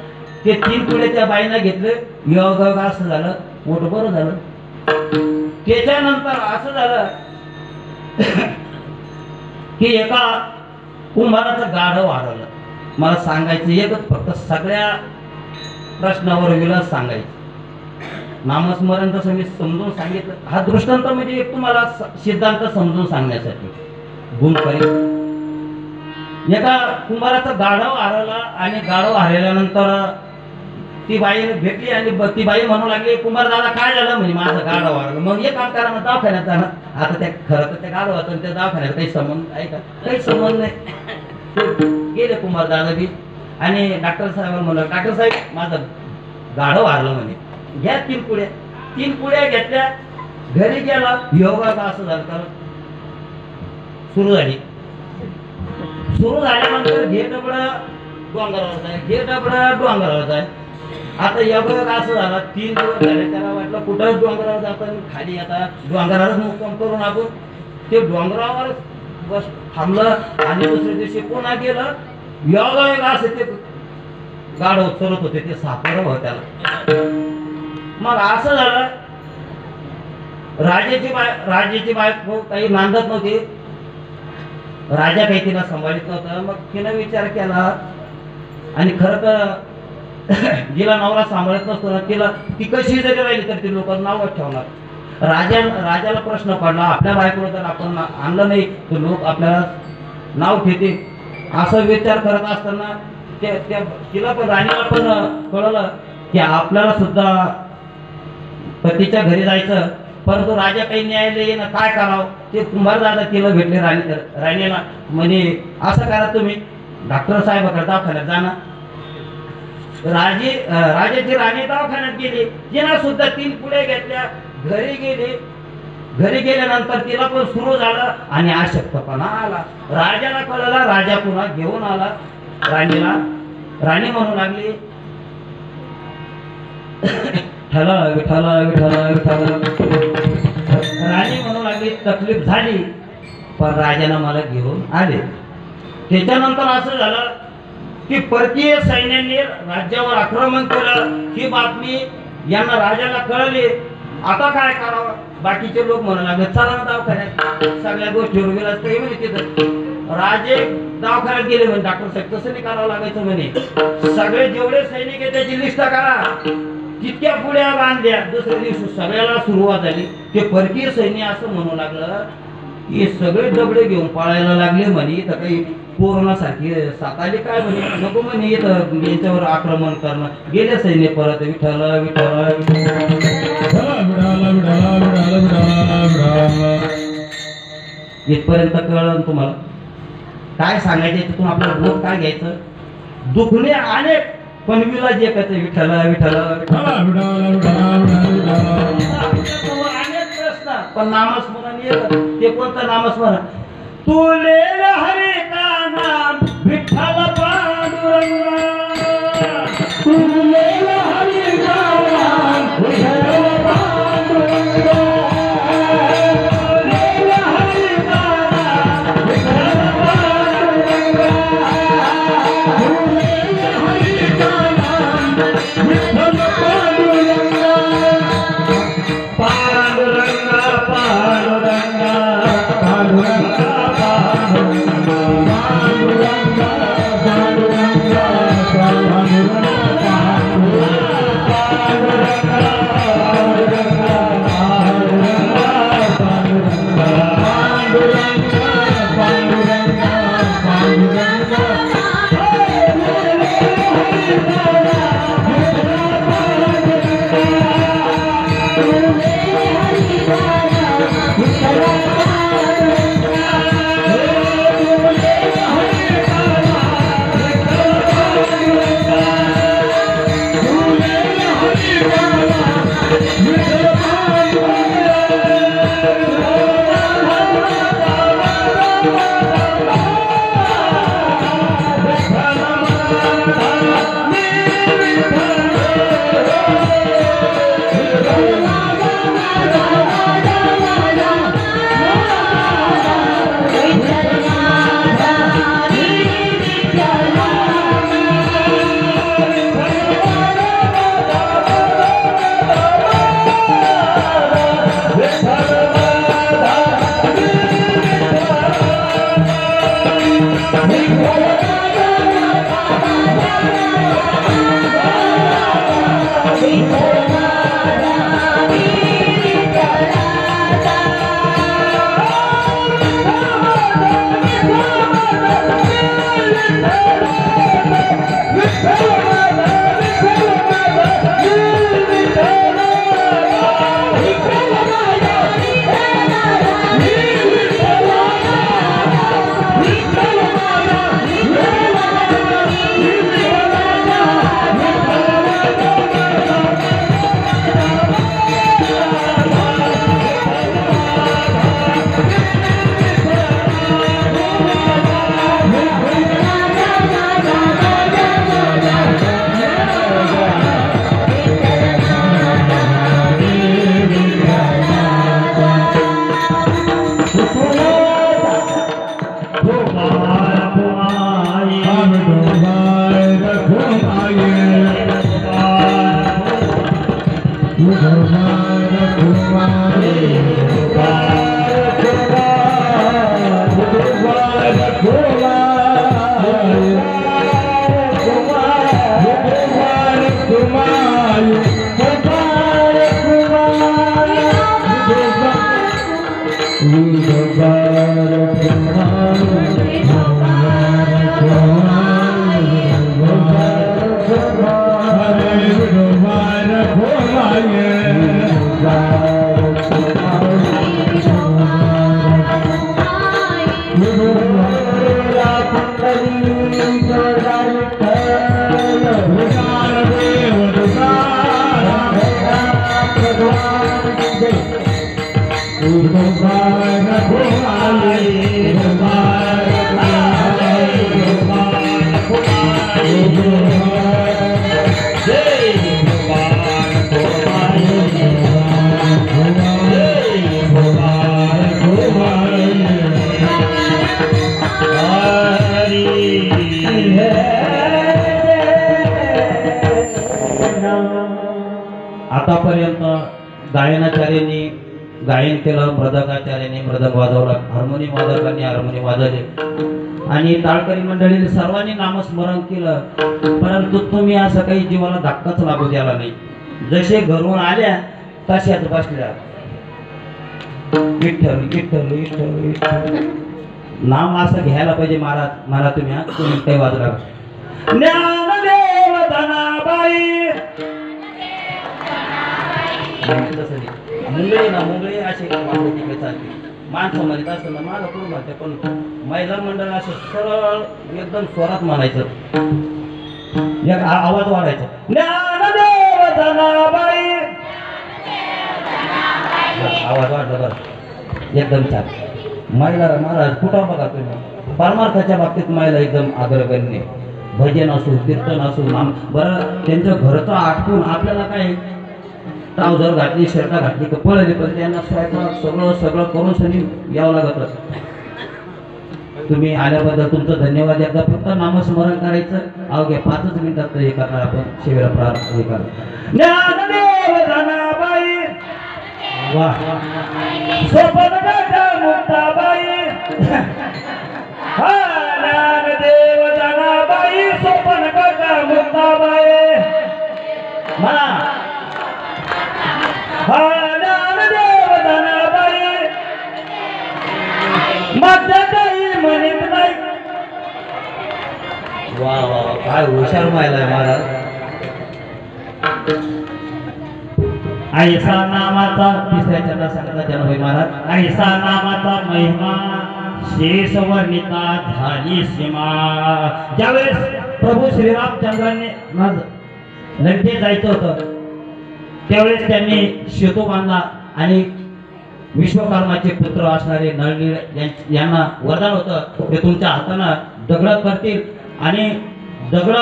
ते 3 पुड्या त्या बाईनं घेतले. योग असं झालं पोट बरं झालं. त्याच्यानंतर असं झालं की एका कुंभाराचं गाढव हरवलं. मला सांगायचं एकच फक्त सगळ्या प्रश्नावर विलास सांगायचं. नामस्मरण तसं मी समजून सांगितलं. हा दृष्टांत म्हणजे एक तुम्हाला सिद्धांत समजून सांगण्यासाठी गुणकारी. एका कुंभाराचा गाढव हरवला आणि गाढव हरवल्यानंतर ती बाई भेटली आणि ती बाई म्हणू लागली, कुंभार दादा काय झालं? म्हणजे माझं गाढव हरवलं. मग एक काम करा ना, दवाखान्यात जा ना. आता त्या खरं तर त्या गाढव होतं त्या दवाखान्यात काही संबंध आहे का? काही संबंध नाही. गेले कुंभार दादा बी आणि डॉक्टर साहेब म्हणलं, डॉक्टर साहेब माझं गाढव हरलं म्हणे, घ्या 3 पुड्या. 3 पुड्या घेतल्या, घरी गेला. योगा का असं झालं तर सुरू झाली. सुरू झाल्यानंतर घे डबड डोंगरावर जाय, घे डबड डोंगरावर जाय. आता योगा असं झाला 3 दिवस झाले. त्याला वाटलं कुठं डोंगरावर जातं खाली आता डोंगरावरच मुक्काम करून आपण ते डोंगरावर बस थांबलं आणि दुसऱ्या दिवशी पुन्हा गेलं. योगा असं ते गाढव चरत होते, ते सापडलं हो त्याला. मग असं झालं, राजाची बायको काही नांदत नव्हती. राजा काही तिला सांभाळत नव्हता. मग तिनं विचार केला आणि खरं तर जिला नवरा सांभाळत नसतो ना, ती कशी जरी राहिली तर ती लोक नावच ठेवणार. राजाला प्रश्न पडला, आपल्या बायकोला जर आपण आणलं नाही तर लोक आपल्याला नाव ठेवते. असं विचार करत असताना तिला पण राणीला पण कळलं की आपल्याला सुद्धा पतीच्या घरी जायचं, परंतु राजा काही न्यायालय येणं काय करावं. ते कुंभार दादा तिला भेटले राणीला. म्हणे असं करा तुम्ही डॉक्टर साहेबाकडे दवाखान्यात जाणार. राजाची राणी दवाखान्यात गेली. तिनं सुद्धा 3 पुड्या घेतल्या, घरी गेली. घरी गेल्यानंतर तिला पण सुरू झालं आणि अशक्तपणा आला. राजाला कळलं. राजा पुन्हा घेऊन आला राणीला. राणी म्हणू लागली, विठ्ठला विठ्ठला विठ्ठला विठ्ठला. राणी म्हणू लागली, तकलीफ झाली पण राजानं मला घेऊन आले. त्याच्यानंतर असं झालं की परकीय सैन्याने राज्यावर आक्रमण केलं. ही बातमी यांना राजाला कळली. आता काय करावं? बाकीचे लोक म्हणू लागले, चला ना दवाखान्यात. सगळ्या गोष्टीवर विलास काही म्हणे तिथं. राजे दवाखान्यात गेले म्हणे, डॉक्टर साहेब तसं नाही करावं लागायचं म्हणे. सगळे जेवढे सैनिक आहे त्याची लिस्ट करा, तितक्या पुड्या बांधल्या. दुसऱ्या दिवशी सगळ्याला सुरुवात झाली. ते परकीय सैन्य असं म्हणू लागलं, हे सगळे दगडे घेऊन पळायला लागले म्हणे. इथं काही कोरोनासारखी साथ आली काय म्हणे, नको म्हणे इथं यांच्यावर आक्रमण करणं. गेले सैन्य परत. विठ्ठल विठ्ठल इथपर्यंत कळलं तुम्हाला. काय सांगायचं याच्यातून आपलं बोध काय घ्यायचं? दुखणे अनेक पण विलाज एकच. विठ्ठल विठ्ठल अनेक प्रश्न पण नामस्मरण येत. ते कोणतं नामस्मरण? तुले हरे का नाम विठ्ठल पांडुरंगा. तुले हरे का नाम विठ्ठल पांडुरंगा. मुबारक हो आई मुबारक हो आई जय मुबारक हो आई मुबारक हो आई आतापर्यंत गायनाचार्यांनी गायन केलं, मृदंगाचार्यांनी मृदंग वाजवला, हार्मोनियम वादकांनी हार्मोनियम वाजवले आणि टाळकरी मंडळीने सर्वांनी नामस्मरण केलं. परंतु तुम्ही असं काही जीवाला धक्काच लागू द्याला नाही. जसे घरून आल्या तशाच बसल्या. विठ्ठल विठ्ठल विठ्ठल विठ्ठल नाम असं घ्यायला पाहिजे. महाराज मला तुम्ही तुम्ही काही वाजला ज्ञानदेव धनाबाई मुंगळे ना मुंगळे असे तिकडे चालते. माणसं म्हणत असतं ना माझं कुठं म्हणते, पण महिला मंडळ असं सरळ एकदम स्वरात म्हणायचं, एक आवाज वाढायचा. ज्ञानदेव धनाबाई आवाज वाढला बरं एकदम छान. महिला महाराज कुठं बघा तुम्ही परमार्थाच्या बाबतीत महिला एकदम अग्रगण्य. भजन असो कीर्तन असो नाम बरं त्यांचं घरचं आटकून आपल्याला काय ट्राउझर घातली शर्ट घातली तर पळली, पण त्यांना स्वयंपाक सगळं सगळं करून सनी यावं लागत. तुम्ही आल्याबद्दल तुमचं धन्यवाद. एकदा फक्त नामस्मरण करायचं, अवघ्या 5 मिनिटात हे करणार आपण शिबिरा प्रारंभ हे करणार. ज्ञानदेव धनाबाई वाह सोपनगड मुक्ताबाई हा ज्ञानदेव धनाबाई सोपनगड मुक्ताबाई म्हणा. हा ज्ञानदेव धनाबाई माझ्या काही म्हणत नाही. वा वा काय हुशार माहिला महाराज. ऐसा नामाचा तिसऱ्या चंद्रासारखा जन्म होय महाराज. ऐसा नामाचा महिमा शेष वर्णिता झाली सीमा. ज्यावेळेस प्रभू श्रीरामचंद्रांनी लंके जायचं होतं त्यावेळेस त्यांनी सेतू बांधला आणि विश्वकर्माचे पुत्र असणारे नळनीळ यांना वरदान होतं ते तुमच्या हातानं दगड करतील आणि दगड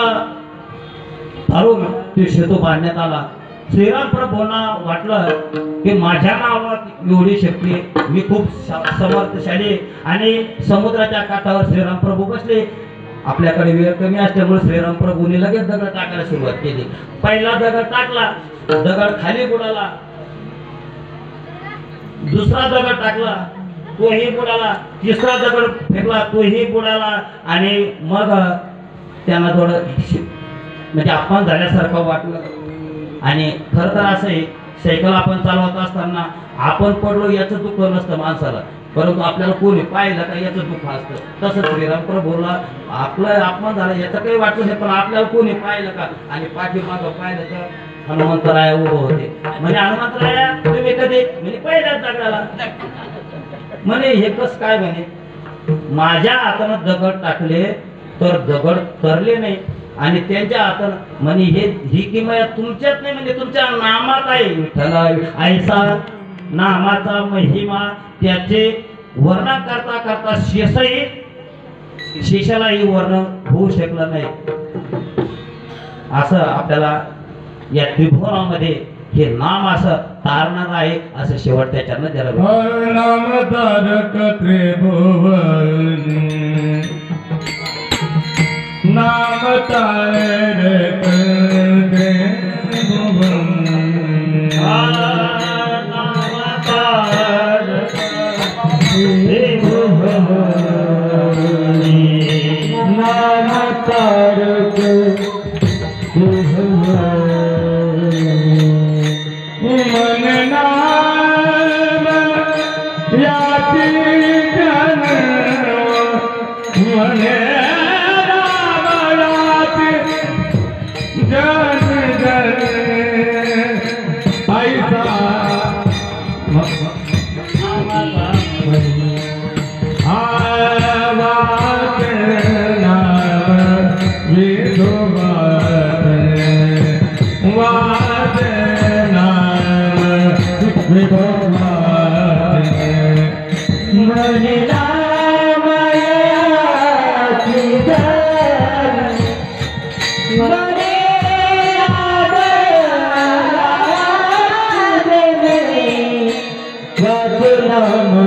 घालून ते सेतू बांधण्यात आला. श्रीराम प्रभूंना वाटलं की माझ्या नावात एवढी शक्ती, मी खूप समर्थशाली आणि समुद्राच्या काठावर श्रीराम प्रभू बसले. आपल्याकडे वेळ कमी असल्यामुळे श्रीराम प्रभूंनी लगेच दगड टाकायला सुरुवात केली. पहिला दगड टाकला, दगड खाली बुडाला. दुसरा दगड टाकला, तोही बुडाला. तिसरा दगड फेकला, तोही बुडाला. आणि मग त्यांना थोडं म्हणजे अपमान झाल्यासारखं वाटलं. आणि खरं तर असं आहे, सायकल आपण चालवत असताना आपण पडलो याचं दुःख नसतं माणसाला, परंतु आपल्याला कोणी पाहिलं का याचं दुःख असतं. तसं श्रीराम प्रभूला आपलं अपमान झालं याचं काही वाटलं नाही, पण आपल्याला कोणी पाहिलं का आणि पाठीमागं पाहिलं का हनुमंतराया उभं होते. म्हणजे हनुमंतराया तुम्ही कधी म्हणजे पहिल्याच दगडाला म्हणे हे कस काय म्हणे माझ्या हातानं दगड टाकले तर दगड तरले नाही आणि त्यांच्या हातानं म्हणे ही किंमत तुमच्यात नाही म्हणजे तुमच्या नामात आहे. विठ्ठल ऐसा नामाचा महिमा त्याचे वर्णन करता करता शेषालाही वर्णन होऊ शकलं नाही. असं आपल्याला या त्रिभुवनामध्ये हे नाम असं तारणार आहे असं शेवटच्या चरणात त्याला नाम तारक त्रिभुवनी नाम तारक त्रिभुवनी नाम तारक त्रिभुवनी नाम तारक मन नाम याती जन मन नाम याती जन जन ऐसा आवाज नाम विधुवाद वाद नाम विधुवाद मनला मायाची धन मने वासुनाम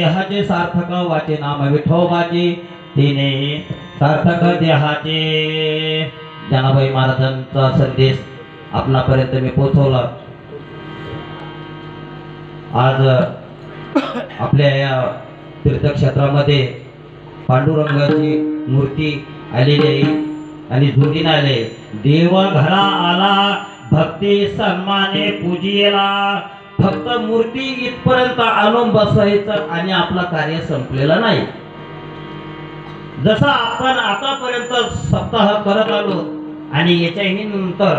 देहाचे सार्थक वाचे नाम विठोबाचे तिने सार्थक देहाचे. जनाबाई महाराजांचा संदेश आपणापर्यंत मी पोहोचवला. आज आपल्या या तीर्थक्षेत्रामध्ये पांडुरंगाची मूर्ती आलेली आहे आणि जोडीने आले. देव घरा आला भक्ती सन्माने पूजिला. फक्त मूर्ती इथपर्यंत आणून बसायचं आणि आपलं कार्य संपलेलं नाही. जसं आपण आतापर्यंत सप्ताह करत आलो आणि याच्याही नंतर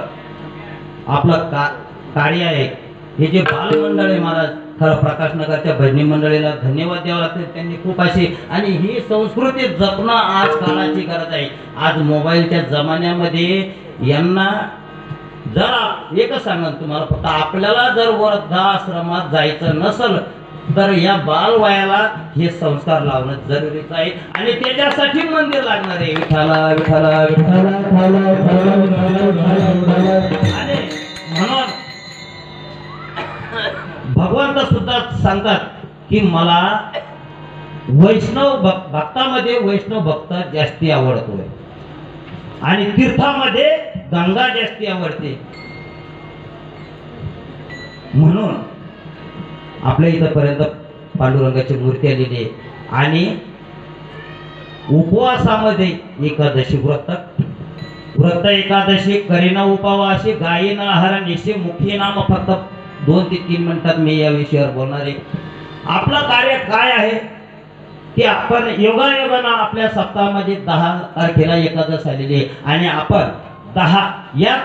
आपलं कार्य आहे. हे जे बालमंडळ आहे महाराज, खरं प्रकाशनगरच्या भजनी मंडळीला धन्यवाद द्यावा लागते. त्यांनी खूप अशी आणि ही संस्कृती जपणं आज काळाची गरज आहे. आज मोबाईलच्या जमान्यामध्ये यांना जरा एकच सांगा तुम्हाला, फक्त आपल्याला जर वृद्धाश्रमात जायचं नसल तर या बालवयाला हे संस्कार लावणं जरुरीचं आहे आणि त्याच्यासाठी मंदिर लागणार आहे. विठाला विठाला आणि म्हणून भगवंत सुद्धा सांगतात की मला वैष्णव भक्तामध्ये वैष्णव भक्त जास्ती आवडतोय आणि तीर्थामध्ये गंगा जास्ती आवडते. म्हणून आपल्या इथपर्यंत पांडुरंगाची मूर्ती आलेली आहे आणि उपवासामध्ये एकादशी व्रत एकादशी करीना उपवासी गायीना आहार निशी मुखी नाम. फक्त 2 ते 3 मिनिटात मी या विषयावर बोलणार आहे. आपलं कार्य काय आहे की आपण योगायोगानं आपल्या सप्ताहामध्ये 10 तारखेला एकादश आलेली आहे आणि आपण 10 या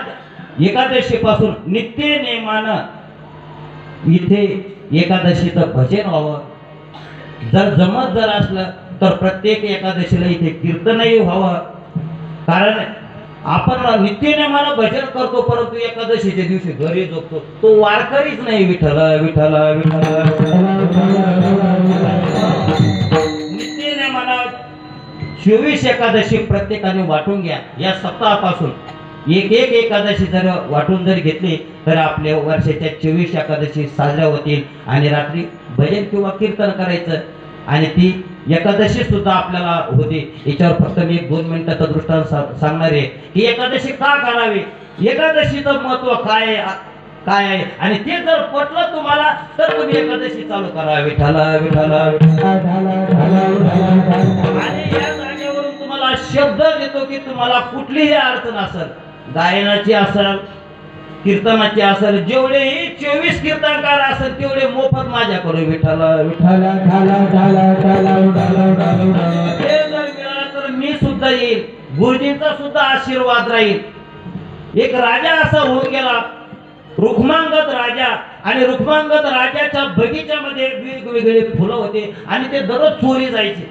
एकादशीपासून नित्य नेमानं इथे एकादशीचं भजन व्हावं. जर असलं तर प्रत्येक एकादशीला इथे कीर्तनही व्हावं. कारण आपण नित्यनेमानं भजन करतो परंतु एकादशीच्या दिवशी घरी झोपतो. तो वारकरीच नाही. विठ्ठल विठ्ठल विठ्ठल नित्यनेमानं 24 एकादशी प्रत्येकाने वाटून घ्या. या सप्ताहापासून एक एकादशी जर वाटून जर घेतली तर आपल्या वर्षाच्या 24 एकादशी साजऱ्या होतील आणि रात्री भजन किंवा कीर्तन करायचं आणि ती एकादशी सुद्धा आपल्याला होते. याच्यावर फक्त मी 2 मिनिटाचा दृष्टांत सांगणार आहे की एकादशी का करावी, एकादशीचं महत्व काय आहे आणि ते जर पटलं तुम्हाला तर तुम्ही एकादशी चालू करा. विठाला विठाला आणि या जागेवरून तुम्हाला शब्द देतो की तुम्हाला कुठलीही अडचण असेल, गायनाची असेल, कीर्तनाची असेल, जेवढेही 24 कीर्तनकार असेल तेवढे मोफत माझ्याकडे. विठाला विठाला हे जर मिळालं तर मी सुद्धा येईल. गुरुजींचा सुद्धा आशीर्वाद राहील. एक राजा असा होऊन गेला रुक्मांगद राजा आणि रुक्मांगद राजाच्या बगीच्यामध्ये वेगवेगळे फुलं होते आणि ते दररोज चोरी जायचे.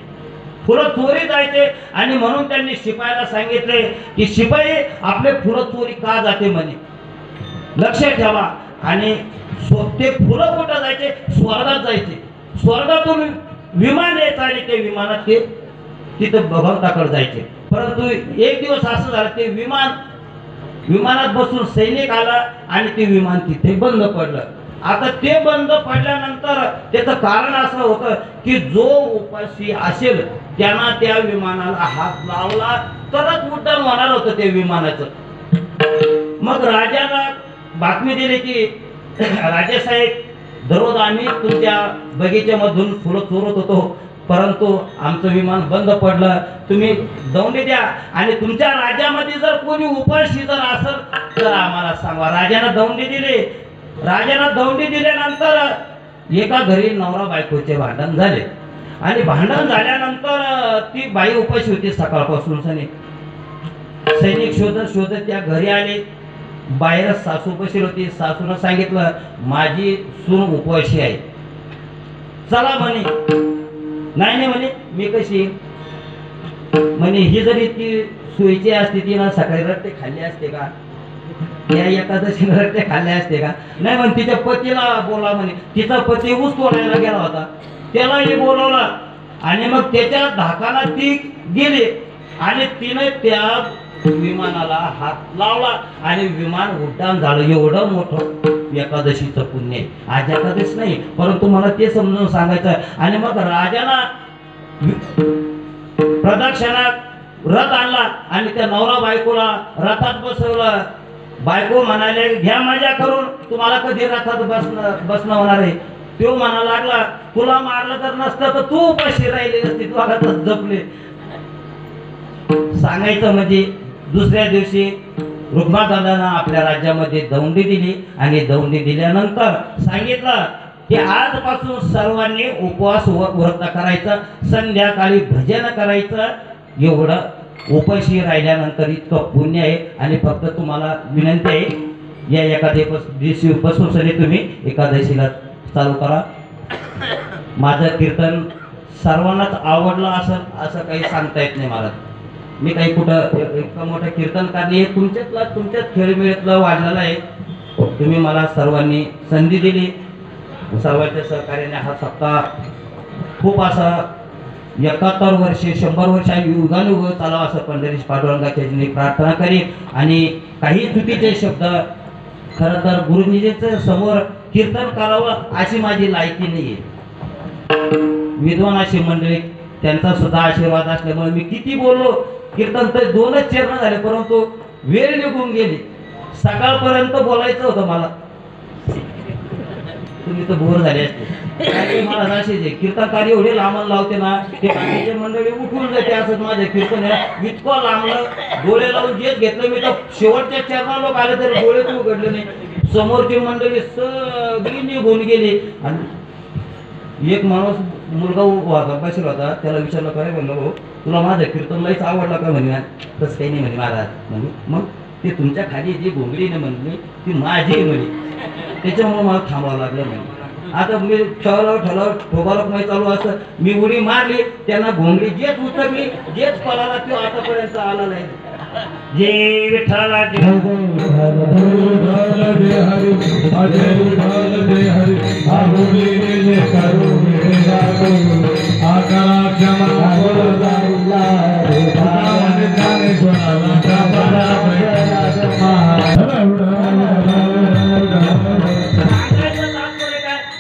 फुलं चोरी जायचे आणि म्हणून त्यांनी शिपायाला सांगितले की शिपाई आपले फुलं चोरी का जाते म्हणे, लक्ष ठेवा. आणि ते फुलं कुठं जायचे, स्वर्गात जायचे. स्वर्गातून विमान यायचं आणि ते विमानात ते तिथं भगवंताकडे जायचे. परंतु एक दिवस असं झालं ते विमानात बसून सैनिक आला आणि ते विमान तिथे बंद पडलं. आता ते बंद पडल्यानंतर त्याचं कारण असं होतं की जो उपाशी असेल त्यांना त्या विमानाला हात लावला तरच उड्डाण होणार होतं ते विमानाचं. मग राजाला बातमी दिली की राजेसाहेब दररोज आम्ही तुमच्या बगीच्यामधून फुलं चोरत होतो परंतु आमचं विमान बंद पडलं, तुम्ही दौंडी द्या आणि तुमच्या राज्यामध्ये जर कोणी उपाशी जर असेल तर आम्हाला सांगा. राजानं दौंडी दिली. राजानं दौंडी दिल्यानंतर एका घरी नवरा बायकोचे भांडण झाले आणि भांडण झाल्यानंतर ती बाई उपाशी होती सकाळपासून. सैनिक शोधत शोधत त्या घरी आले. बाहेर सासू बसली होती. सासूनं सांगितलं माझी सून उपवाशी आहे, चला म्हणे. नाही म्हणे मी कशी म्हणे ही जरी ती सोयीची असते तिनं सकाळी रट्टे खाल्ले असते का, या एकादशीने रट्टे खाल्ले असते का. नाही म्हणे तिच्या पतीला बोला म्हणे. तिचा पती ऊस तोडायला गेला होता, त्यालाही बोलवला आणि मग त्याच्या धाकाला ती गेली आणि तिने त्या विमानाला हात लावला आणि विमान उड्डाण झालं. एवढं मोठं एकादशीचं पुण्य आहे. आज एकादश नाही, परंतु मला ते समजून सांगायचं आहे. आणि मग राजाला प्रदक्षिणात रथ आणला आणि त्या नवरा बायकोला रथात बसवलं. बायको म्हणाले घ्या मजा करून, तुम्हाला कधी रथात बसणं होणार आहे. तो म्हणा लागला तुला मारलं तर नसतं तर तू उपाशी राहिली नसती, तू आघातच जपले. सांगायचं म्हणजे दुसऱ्या दिवशी रुक्मादादांना आपल्या राज्यामध्ये दौंडी दिली आणि दौंडी दिल्यानंतर सांगितलं की आजपासून सर्वांनी उपवास व्रत करायचं, संध्याकाळी भजन करायचं. एवढं उपाशी राहिल्यानंतर इतकं पुण्य आहे. आणि फक्त तुम्हाला विनंती आहे या एकादशी बसवून तुम्ही एकादशीला चालू करा. माझं कीर्तन सर्वांनाच आवडलं असं काही सांगता येत नाही मला. मी काही कुठं इतकं मोठं कीर्तनकार नाही, तुमच्याच खेळमेळीतलं वाढलेलं आहे. तुम्ही मला सर्वांनी संधी दिली, सर्वांच्या सहकार्याने हा सप्ताह खूप असा 71 वर्षे 100 वर्ष युगानुयुग चालावं असं पंढरीश पांडुरंगाच्या मी प्रार्थना करीन. आणि काही चुकीचे शब्द खरं तर गुरुजींच्या समोर कीर्तन करावं अशी माझी लायकी नाही आहे. विद्वान अशी मंडळी त्यांचा सुद्धा आशीर्वाद असल्यामुळे मी किती बोललो. कीर्तन तर 2च चरण झाले, परंतु वेळ निघून गेली. सकाळपर्यंत बोलायचं होतं मला, तुम्ही तर बोर झाले असते. मला असेच आहे, कीर्तनकार एवढे लांबून लावते ना ते बाकीचे मंडळी उठून जाते. असंच माझं कीर्तन आहे, इतकं लांबलं. डोळे लावून जेच घेतलं मी तर शेवटच्या चरणाला लोक आले तरी डोळे तू उघडले नाही. समोरची मंडळी सगळी निघून गेली. आणि एक माणूस मुलगा होता बसेल होता, त्याला विचारलं काय म्हणलं भाऊ तुला माझं कीर्तन लईच आवडलं का म्हणे. तसं काही नाही म्हणे महाराज म्हणे. मग ते तुमच्या खाली जी घोंगडीने म्हणली ती माझी म्हणे, त्याच्यामुळे मला थांबावं लागलं म्हणे. आता मी ठेवलं ठोबाला नाही चालू असतं, मी उडी मारली, त्यांना घोंगडी जेच उतरली जेच पळाला तो आतापर्यंत आला नाही. जे विठ्ठला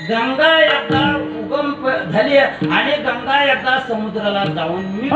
गंगा एकदा उगम झाली आणि गंगा एकदा समुद्राला जाऊन मी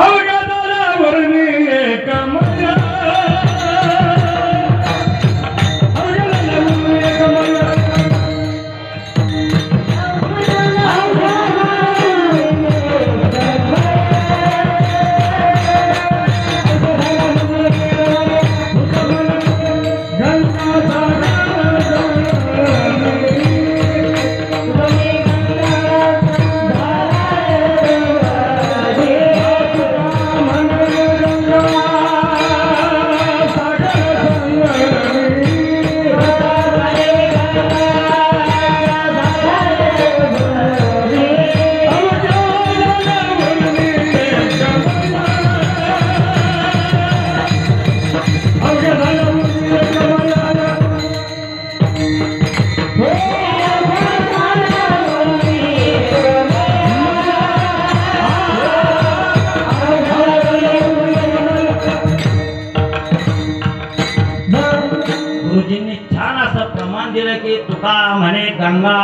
तुका म्हणे गंगा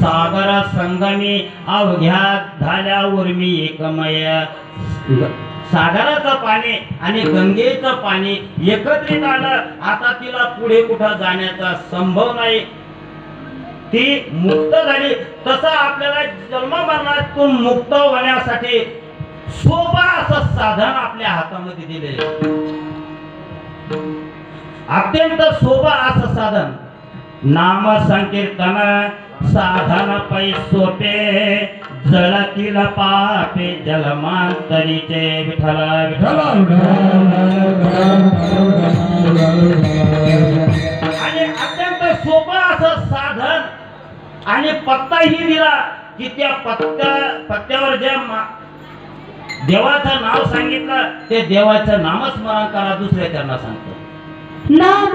सागर संगमी अवघ्या झाल्यावर मी एकमय. सागराचं पाणी आणि गंगेचं पाणी एकत्रित आलं. आता तिला पुढे कुठं जाण्याचा संभव नाही, ती मुक्त झाली. तसं आपल्याला जन्म मरणातून मुक्त होण्यासाठी सोपा असं साधन आपल्या हातामध्ये दिले, अत्यंत सोपा असं साधन. नाम संकीर्तन साधन पै सोपे जळतील पापे जलमांतरीचे. विठ्ठल विठ्ठल. आणि अत्यंत सोपं असं साधन आणि पत्ताही दिला की त्या पत्त्यावर ज्या देवाचं नाव सांगितलं ते देवाचं नामस्मरण करा. दुसऱ्या त्यांना सांगतो नाम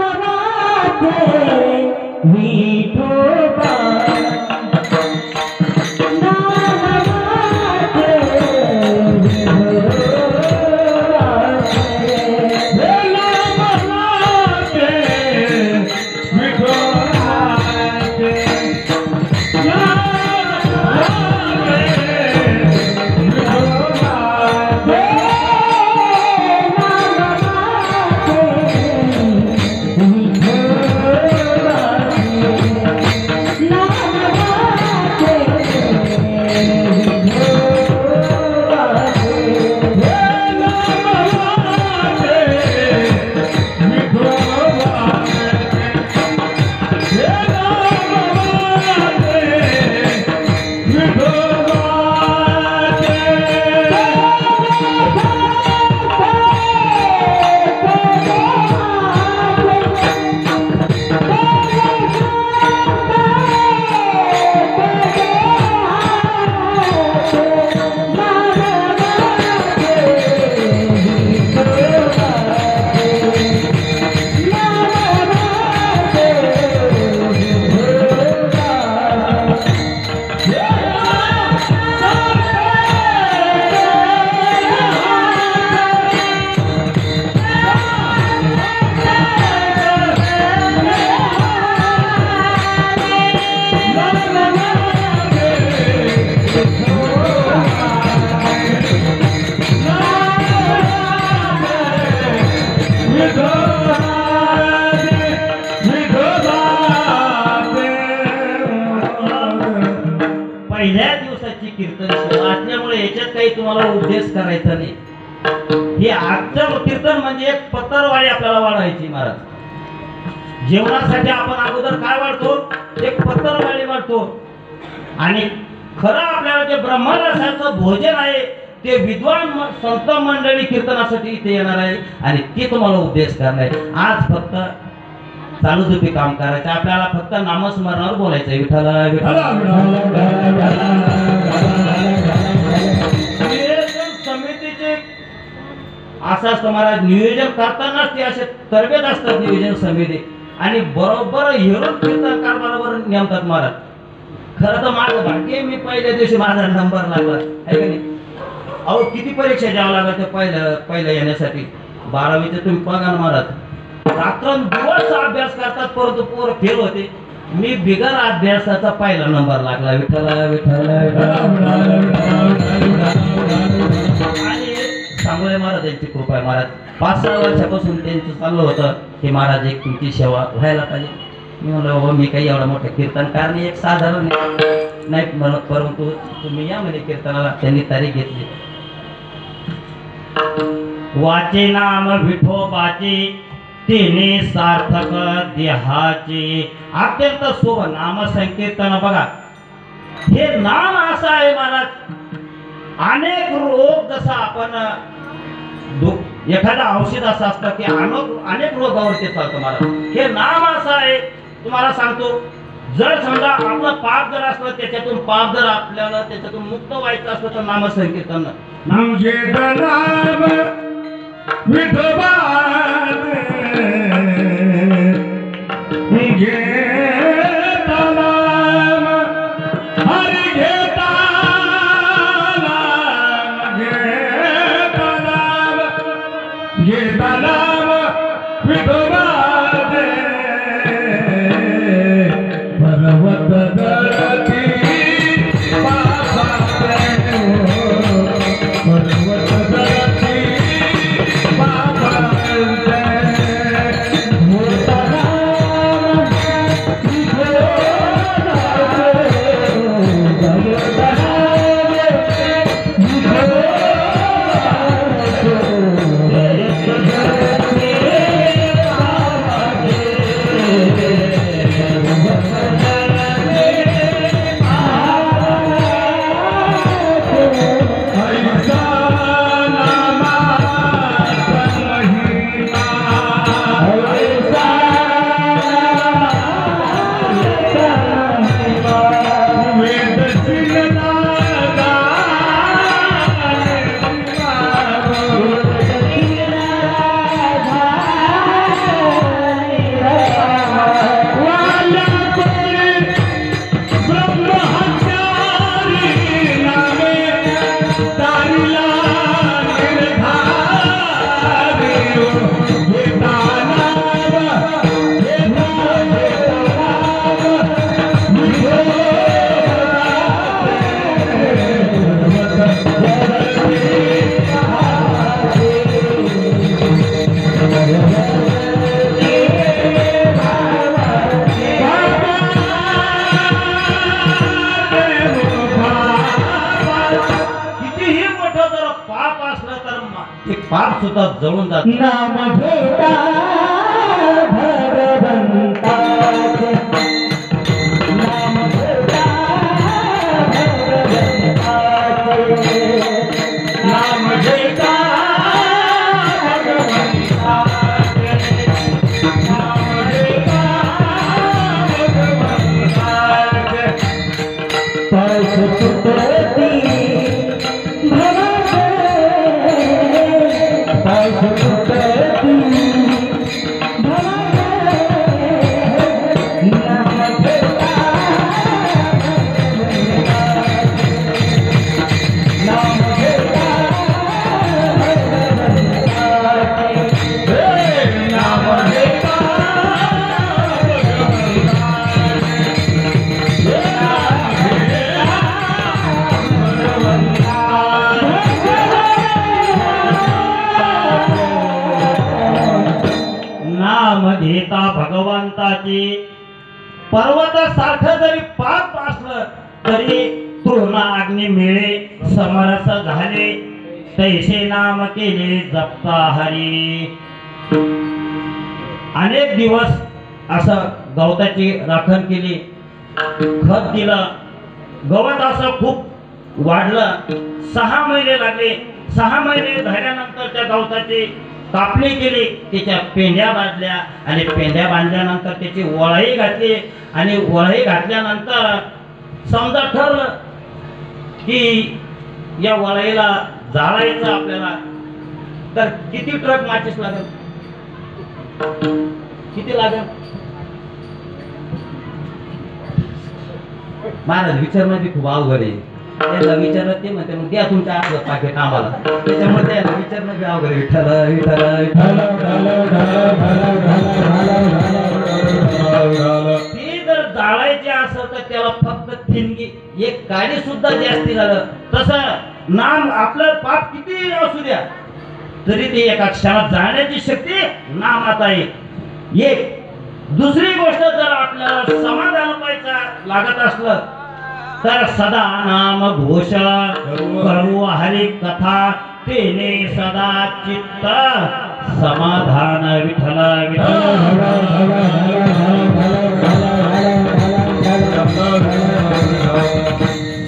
पहिल्या दिवसाची कीर्तन सेवा असल्यामुळे याच्यात काही तुम्हाला उपदेश करायचा नाही. हे आजचं कीर्तन म्हणजे एक पत्तरवाडी आपल्याला वाढवायची महाराज. जेवणासाठी आपण अगोदर काय वाढतो? एक पत्तरवाडी वाढतो. आणि खरं आपल्याला जे ब्रह्मरसाचं भोजन आहे ते विद्वान संत मंडळी कीर्तनासाठी इथे येणार आहे आणि ते तुम्हाला उपदेश करणार आहे. आज फक्त चालूझुपी काम करायचं, आपल्याला फक्त नामस्मरणावर बोलायचं. विठ्ठल समितीचे असं असतं महाराज, नियोजन करतानाच ते असे तरबेज असतात नियोजन समिती आणि बरोबर हिरून कीर्तनकार बरोबर नेमतात महाराज. खरं तर माझं भाग्य, मी पहिल्या दिवशी माझा नंबर लागला आहे का नाही. अहो किती परीक्षा द्यावं लागलं ते पहिलं येण्यासाठी. 12वीचे तुम्ही बघा महाराज, रात्रंदिवस अभ्यास करतात परंतु पोर फेल होते. मी बिगर अभ्यासाचा पहिला नंबर लागला. विठ्ठल विठ्ठल आणि सांगोळे महाराज यांची कृपा आहे महाराज. 5-6 वर्षापासून त्यांचं चाललं होतं की महाराज एक तुमची सेवा व्हायला पाहिजे. मी म्हणलं बाबा मी काही एवढा मोठा कीर्तनकार नाही, एक साधारण नाही म्हणत, परंतु तुम्ही या म्हणे कीर्तनाला. त्यांनी तारीख घेतली. वाचे नाम विठोबाचे तिने सार्थक देहाचे. अत्यंत शुभ नाम संकीर्तन. बघा हे नाम असं आहे महाराज, अनेक रोग जसा आपण एखादा औषध असं असतं की अनेक रोगावरती चालतं महाराज. हे नाम असं आहे, तुम्हाला सांगतो. जर समजा आपलं पाप जर असलं, त्याच्यातून पाप जर आपल्याला त्याच्यातून मुक्त व्हायचं असलं तर नाम संकीर्तन. नाम विठोबा घेता नाम हरी घेता नाम घेता नाम घेता नाम विठोबा पर्वत गती पाप सुद्धा जळून जात. नाम घेता भगवंताचे, नाम घेता भगवंताचे, नाम घेता भगवंताचे, नाम घेता भगवंताचे. पास तुटती घेता भगवंताची. पर्वतासारखं जरी पाप असलं तरी पूर्ण अग्नी मिळे समरस झाले तैसे नाम केले जपता हरी. अनेक दिवस असं गवताची राखण केली, खत दिलं, गवत असं खूप वाढलं. 6 महिने लागले. 6 महिने झाल्यानंतर त्या गवताची कापणी केली, त्याच्या पेंढ्या बांधल्या आणि पेंढ्या बांधल्यानंतर त्याची वळही घातली आणि वळही घातल्यानंतर समजा ठरलं की या वळईला जाळायचं आपल्याला, तर किती ट्रक माचीस लागेल, किती लागेल? महाराज विचारणं बी खूप अवघड आहे. त्याला विचारलं ते म्हणते मग द्या तुमच्या आजचं पाकिट आम्हाला, त्याच्यामुळे त्याला विचारणं बी अवघड आहे. विठ्ठल विठ्ठल ती जर जाळायची असेल तर त्याला फक्त थिनगी एक गाडी सुद्धा जास्ती झालं. तसं नाम आपलं पाप किती असू द्या तरी ते एका क्षणात जाण्याची शक्ती नामात आहे. एक दुसरी गोष्ट, जर आपल्याला समाधान व्हायचा लागत असलं तर सदा नाम घोष करू हरी कथा तेने सदा चित्त समाधान. विठ्ठल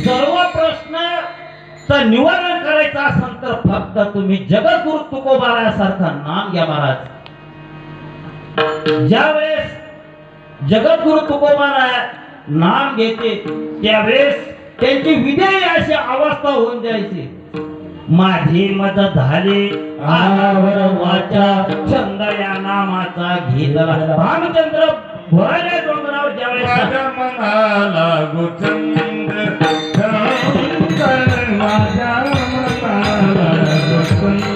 सर्व प्रश्नाचं निवारण करायचं असेल तर फक्त तुम्ही जगद्गुरु तुकोबारासारखं नाम घ्या महाराज. ज्यावेळेस जगद्गुरु तुकोबारा नाम घेते त्यावेळेस त्यांची विजयी अशी अवस्था होऊन जायची. माझी मत झाली आवर वाचा छंद या नामाचा घेतला. रामचंद्र भोराच्या डोंगरावर ज्यावेळेस माझ्या मनाला गुचंद माझ्या मनाला गुचंद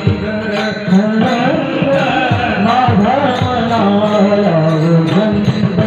माझ्या मनाला गुचंद